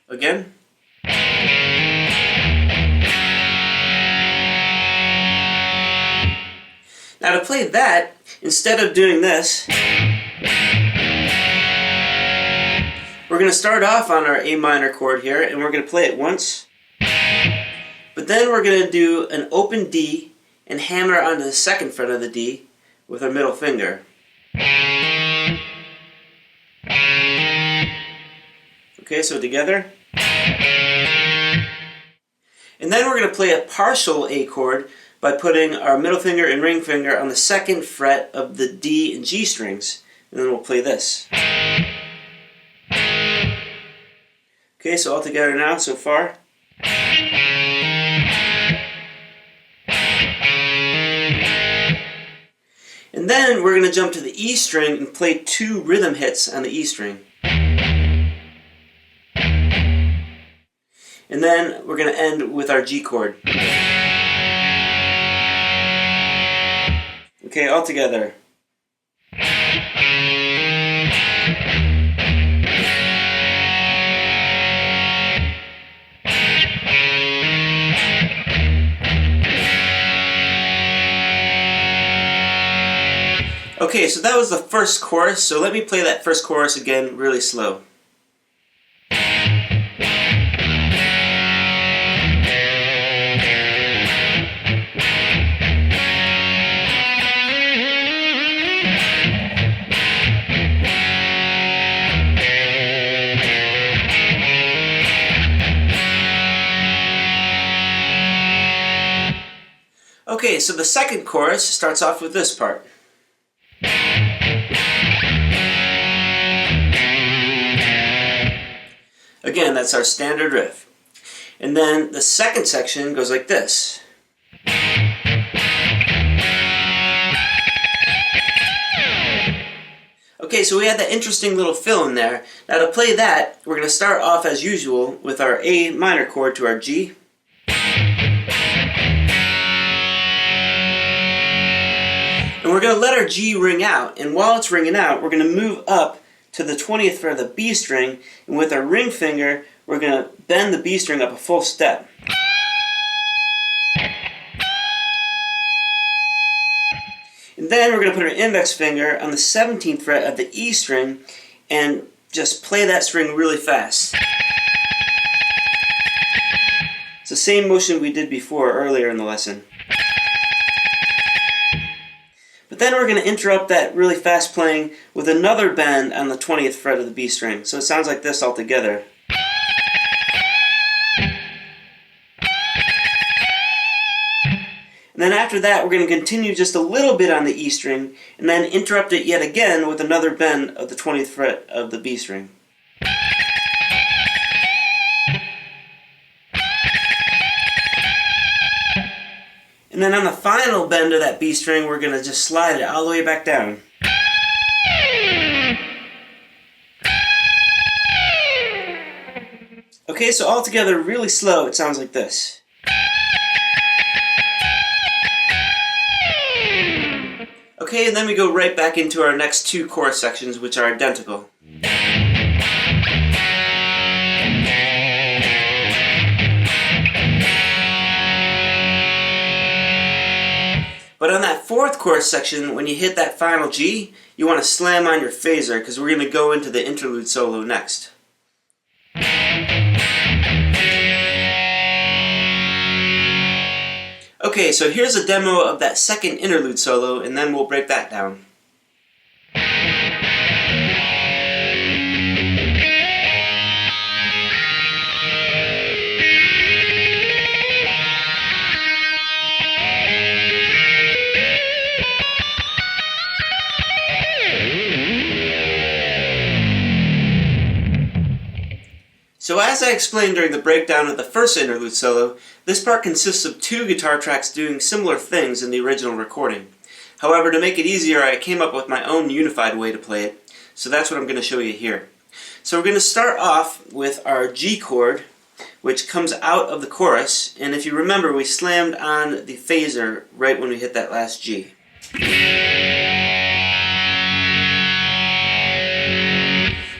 [SPEAKER 1] Again. Now to play that, instead of doing this, we're going to start off on our A minor chord here, and we're going to play it once. But then we're going to do an open D and hammer onto the second fret of the D with our middle finger. Okay, so together. And then we're going to play a partial A chord by putting our middle finger and ring finger on the second fret of the D and G strings. And then we'll play this. Okay, so all together now so far. And then we're going to jump to the E string and play 2 rhythm hits on the E string. And then we're going to end with our G chord. Okay, all together. Okay, so that was the first chorus, so let me play that first chorus again really slow. Okay, so the second chorus starts off with this part. Again, that's our standard riff. And then the second section goes like this. Okay, so we had that interesting little fill in there. Now to play that, we're going to start off as usual with our A minor chord to our G. And we're going to let our G ring out, and while it's ringing out, we're going to move up to the 20th fret of the B string, and with our ring finger, we're going to bend the B string up a full step. And then we're going to put our index finger on the 17th fret of the E string and just play that string really fast. the same motion we did before earlier in the lesson. But then we're going to interrupt that really fast playing with another bend on the 20th fret of the B string. So it sounds like this all together. And then after that, we're going to continue just a little bit on the E string, and then interrupt it yet again with another bend of the 20th fret of the B string. And then on the final bend of that B string, we're going to just slide it all the way back down. Okay, so all together, really slow, it sounds like this. Okay, and then we go right back into our next two chorus sections, which are identical. But on that fourth chorus section, when you hit that final G, you want to slam on your phaser, because we're going to go into the interlude solo next. Okay, so here's a demo of that second interlude solo, and then we'll break that down. So as I explained during the breakdown of the first interlude solo, this part consists of two guitar tracks doing similar things in the original recording. However, to make it easier, I came up with my own unified way to play it, so that's what I'm going to show you here. So we're going to start off with our G chord, which comes out of the chorus, and if you remember, we slammed on the phaser right when we hit that last G.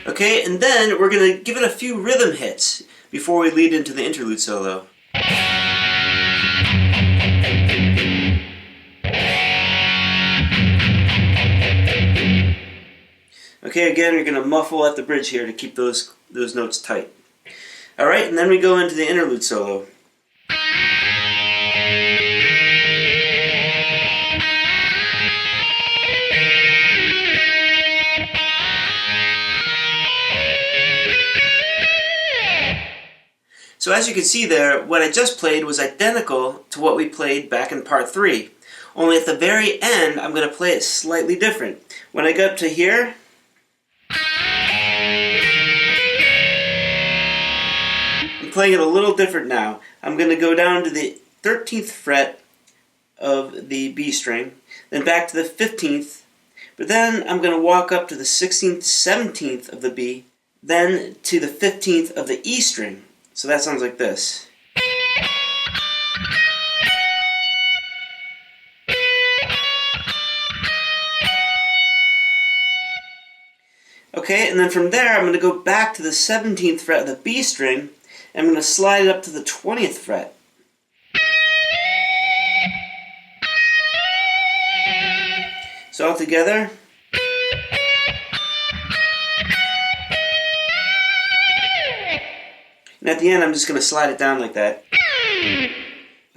[SPEAKER 1] Okay, and then we're going to give it a few rhythm hits before we lead into the interlude solo. Okay, again, you're going to muffle at the bridge here to keep those notes tight. Alright, and then we go into the interlude solo. So as you can see there, what I just played was identical to what we played back in part 3. Only at the very end, I'm going to play it slightly different. When I go up to here, I'm playing it a little different now. I'm going to go down to the 13th fret of the B string, then back to the 15th, but then I'm going to walk up to the 16th, 17th of the B, then to the 15th of the E string. So that sounds like this. Okay, and then from there I'm going to go back to the 17th fret of the B string, and I'm going to slide it up to the 20th fret. So all together. And at the end, I'm just going to slide it down like that.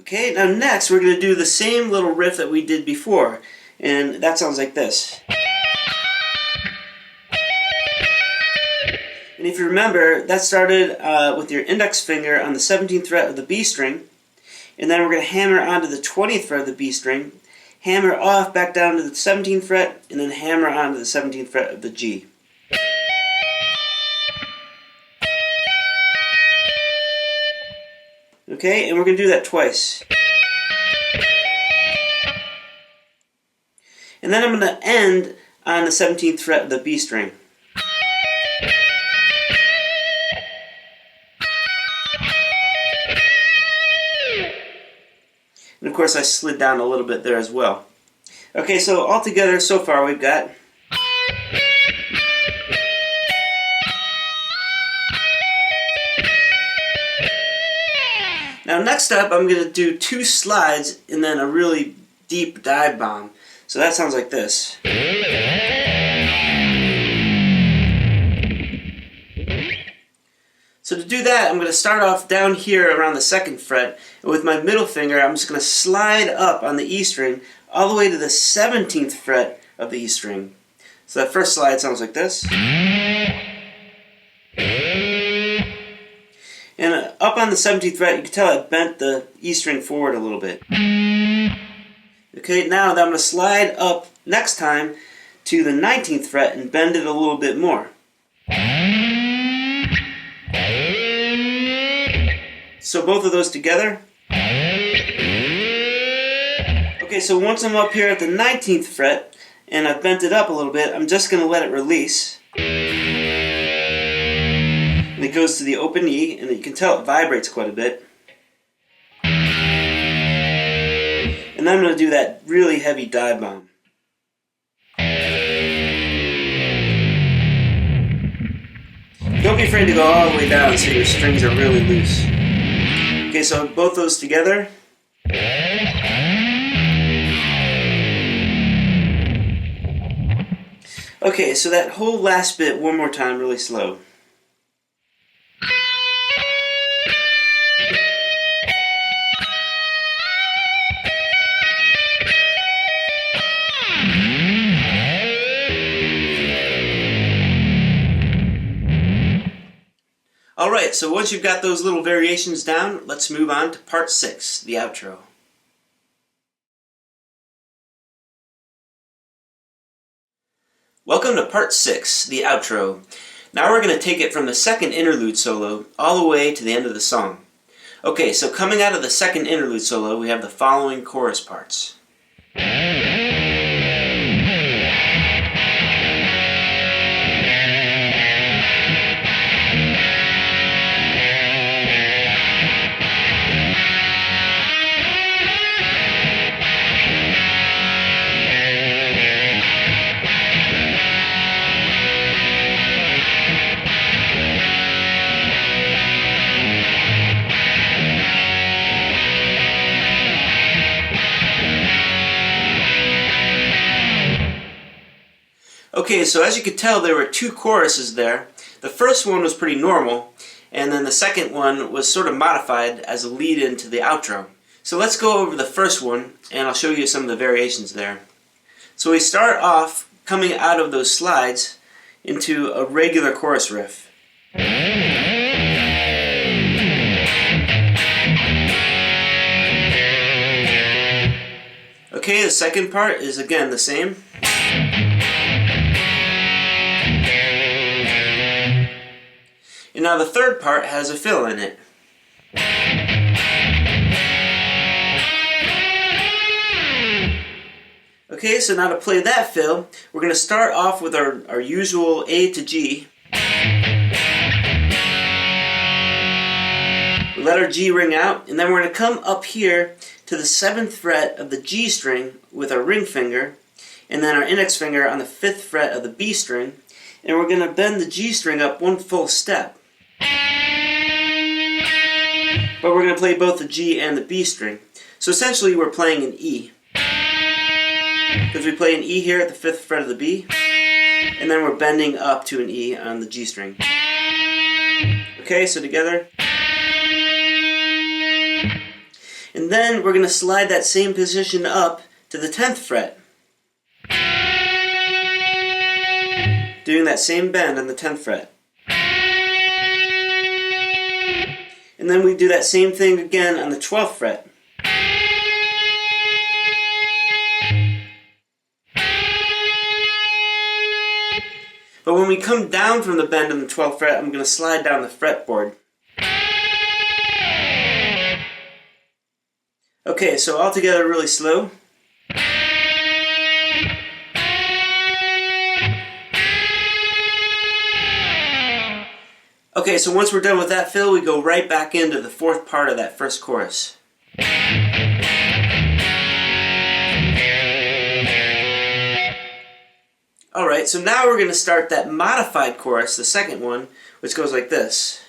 [SPEAKER 1] Okay, now next we're going to do the same little riff that we did before. And that sounds like this. And if you remember, that started with your index finger on the 17th fret of the B string. And then we're going to hammer onto the 20th fret of the B string. Hammer off back down to the 17th fret. And then hammer onto the 17th fret of the G. Okay, and we're going to do that twice. And then I'm going to end on the 17th fret of the B string. And of course I slid down a little bit there as well. Okay, so all together so far we've got... Now next up, I'm going to do two slides and then a really deep dive bomb. So that sounds like this. So to do that, I'm going to start off down here around the 2nd fret, and with my middle finger I'm just going to slide up on the E string all the way to the 17th fret of the E string. So that first slide sounds like this. And up on the 17th fret, you can tell I bent the E string forward a little bit. Okay, now I'm going to slide up next time to the 19th fret and bend it a little bit more. So both of those together. Okay, so once I'm up here at the 19th fret and I've bent it up a little bit, I'm just going to let it release. And it goes to the open E, and you can tell it vibrates quite a bit. And then I'm going to do that really heavy dive bomb. Don't be afraid to go all the way down so your strings are really loose. Okay, so both those together. Okay, so that whole last bit one more time really slow. Alright, so once you've got those little variations down, let's move on to part 6, the outro. Welcome to part 6, the outro. Now we're going to take it from the 2nd interlude solo all the way to the end of the song. Okay, so coming out of the 2nd interlude solo, we have the following chorus parts. Okay, so as you could tell, there were 2 choruses there. The first one was pretty normal, and then the second one was sort of modified as a lead-in to the outro. So let's go over the first one, and I'll show you some of the variations there. So we start off coming out of those slides into a regular chorus riff. Okay, the second part is again the same. And now the third part has a fill in it. Okay, so now to play that fill, we're going to start off with our usual A to G. We let our G ring out, and then we're going to come up here to the 7th fret of the G string with our ring finger, and then our index finger on the 5th fret of the B string, and we're going to bend the G string up one full step. But we're going to play both the G and the B string. So essentially we're playing an E. Because we play an E here at the 5th fret of the B, and then we're bending up to an E on the G string. Okay, so together. And then we're going to slide that same position up to the 10th fret. Doing that same bend on the 10th fret. And then we do that same thing again on the 12th fret. But when we come down from the bend on the 12th fret, I'm going to slide down the fretboard. Okay, so all together really slow. Okay, so once we're done with that fill, we go right back into the 4th part of that first chorus. Alright, so now we're going to start that modified chorus, the second one, which goes like this.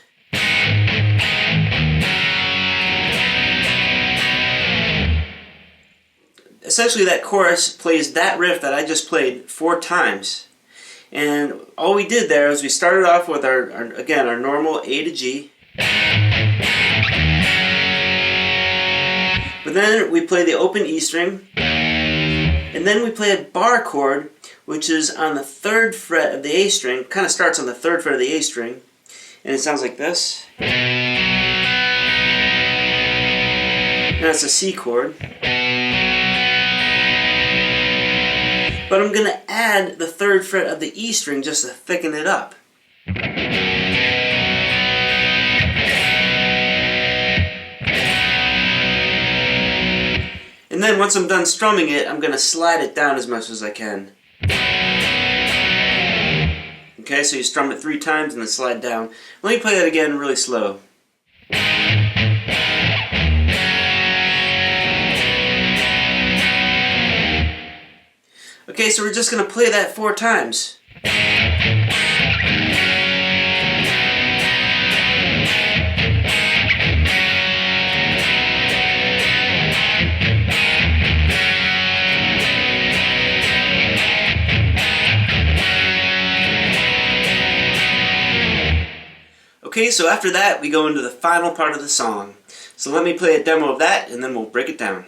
[SPEAKER 1] Essentially that chorus plays that riff that I just played 4 times. And all we did there is we started off with again, our normal A to G. But then we play the open E string. And then we play a bar chord, which is on the 3rd fret of the A string. Kind of starts on the 3rd fret of the A string. And it sounds like this. And that's a C chord. But I'm going to add the 3rd fret of the E string just to thicken it up. And then once I'm done strumming it, I'm going to slide it down as much as I can. Okay, so you strum it 3 times and then slide down. Let me play that again really slow. Okay, so we're just going to play that 4 times. Okay, so after that, we go into the final part of the song. So let me play a demo of that, and then we'll break it down.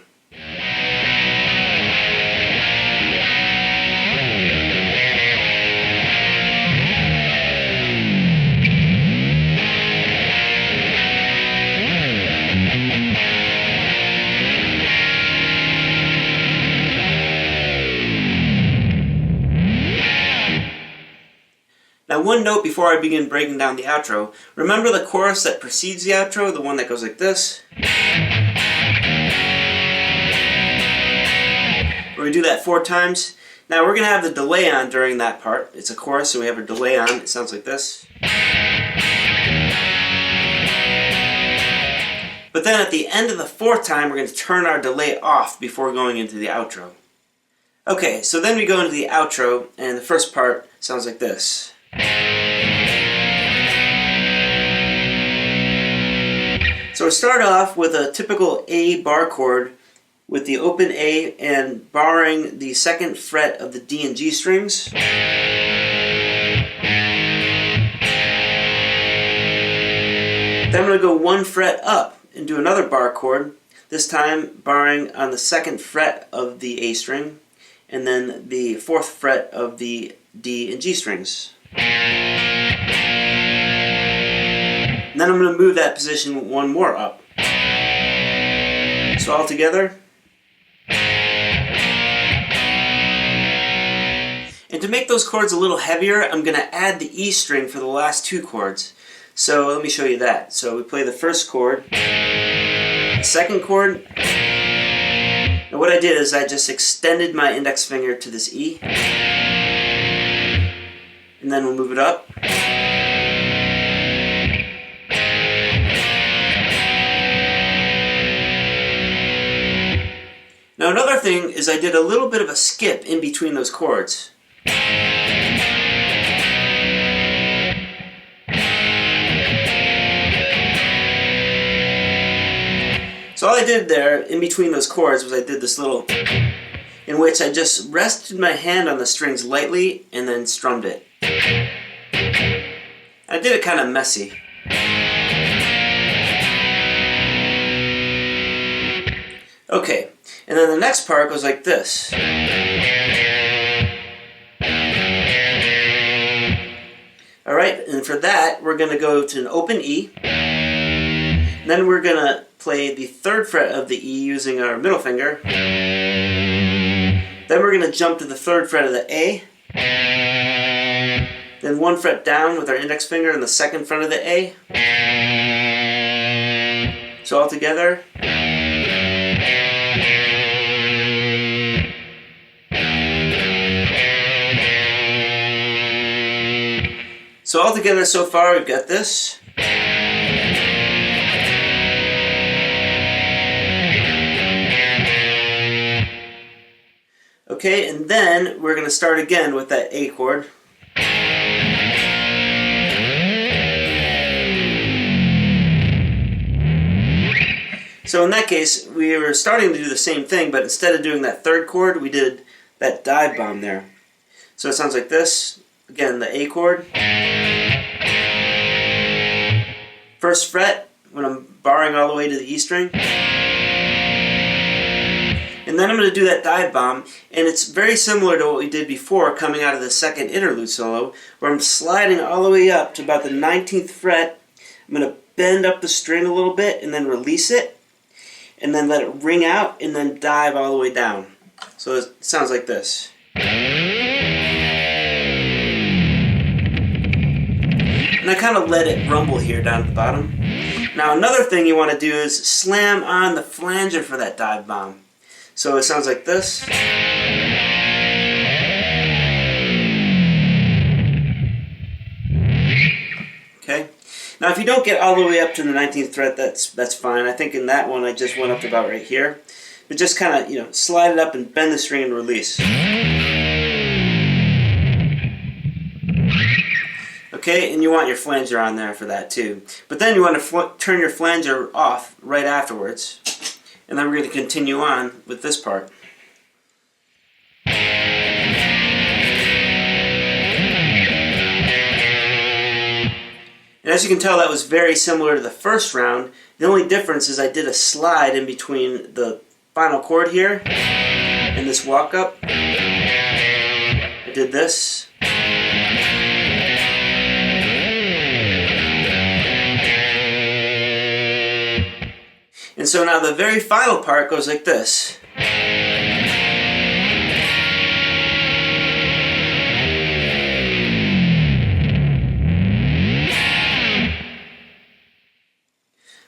[SPEAKER 1] Now, one note before I begin breaking down the outro. Remember the chorus that precedes the outro, the one that goes like this? Where we do that 4 times. Now, we're going to have the delay on during that part. It's a chorus, so we have a delay on. It sounds like this. But then at the end of the 4th time, we're going to turn our delay off before going into the outro. Okay, so then we go into the outro, and the first part sounds like this. So we start off with a typical A bar chord with the open A and barring the 2nd fret of the D and G strings. Then I'm going to go 1 fret up and do another bar chord, this time barring on the 2nd fret of the A string and then the 4th fret of the D and G strings. And then I'm going to move that position 1 more up. So all together. And to make those chords a little heavier, I'm going to add the E string for the last 2 chords. So let me show you that. So we play the first chord, the 2nd chord. And what I did is I just extended my index finger to this E. And then we'll move it up. Now another thing is I did a little bit of a skip in between those chords. So all I did there in between those chords was I did this little, in which I just rested my hand on the strings lightly and then strummed it. I did it kind of messy. Okay, and then the next part goes like this. Alright, and for that we're going to go to an open E. Then we're going to play the 3rd fret of the E using our middle finger. Then we're going to jump to the 3rd fret of the A. Then 1 fret down with our index finger in the 2nd fret of the A. So all together. So all together so far we've got this. Okay, and then we're going to start again with that A chord. So in that case, we were starting to do the same thing, but instead of doing that 3rd chord, we did that dive bomb there. So it sounds like this. again, the A chord. First fret when I'm barring all the way to the E string. And then I'm going to do that dive bomb, and it's very similar to what we did before coming out of the second interlude solo, where I'm sliding all the way up to about the 19th fret. I'm going to bend up the string a little bit and then release it, and then let it ring out, and then dive all the way down. So it sounds like this. And I kind of let it rumble here down at the bottom. Now another thing you want to do is slam on the flanger for that dive bomb. So it sounds like this. Okay. Now if you don't get all the way up to the 19th fret, that's fine. I think in that one I just went up to about right here. But just kind of, slide it up and bend the string and release. Okay, and you want your flanger on there for that too. But then you want to turn your flanger off right afterwards. And then we're going to continue on with this part. And as you can tell, that was very similar to the first round. The only difference is I did a slide in between the final chord here and this walk up. I did this. And so now the very final part goes like this.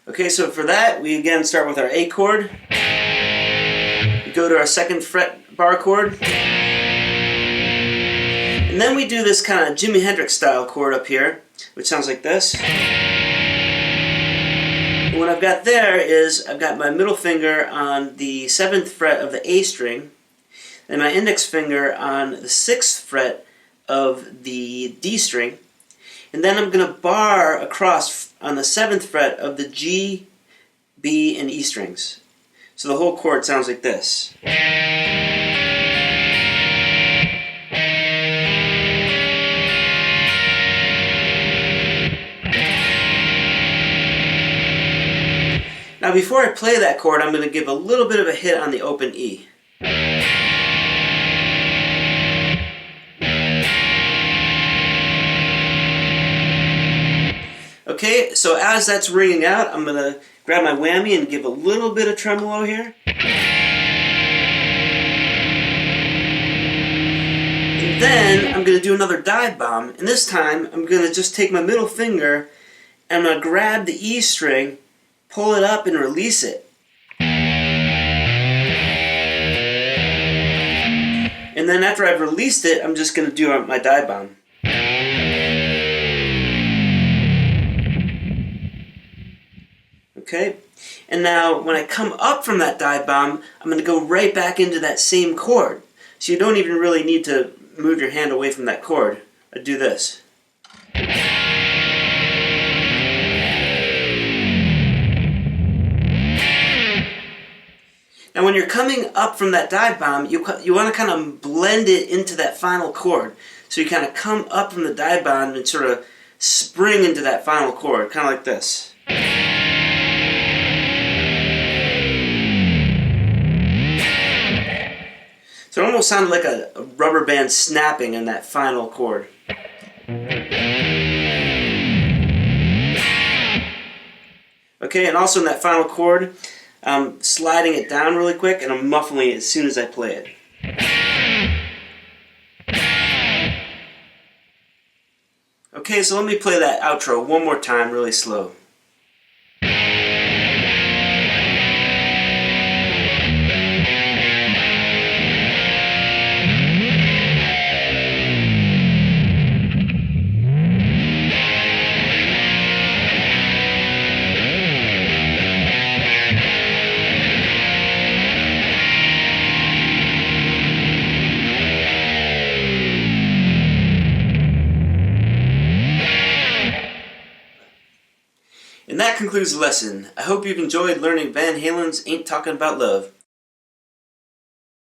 [SPEAKER 1] Okay, so for that, we again start with our A chord. We go to our second fret bar chord. And then we do this kind of Jimi Hendrix style chord up here, which sounds like this. And what I've got there is I've got my middle finger on the 7th fret of the A string, and my index finger on the 6th fret of the D string, and then I'm going to bar across on the 7th fret of the G, B, and E strings. So the whole chord sounds like this. Now before I play that chord, I'm going to give a little bit of a hit on the open E. Okay, so as that's ringing out, I'm going to grab my whammy and give a little bit of tremolo here. And then I'm going to do another dive bomb, and this time I'm going to just take my middle finger and I'm going to grab the E string, pull it up and release it. And then after I've released it, I'm just going to do my dive bomb. Okay, and now when I come up from that dive bomb, I'm going to go right back into that same chord. So you don't even really need to move your hand away from that chord. I do this. Now when you're coming up from that dive bomb, you want to kind of blend it into that final chord. So you kind of come up from the dive bomb and sort of spring into that final chord, kind of like this. So it almost sounded like a rubber band snapping in that final chord. Okay, and also in that final chord, I'm sliding it down really quick and I'm muffling it as soon as I play it. Okay, so let me play that outro one more time really slow. And that concludes the lesson. I hope you've enjoyed learning Van Halen's Ain't Talkin' About Love.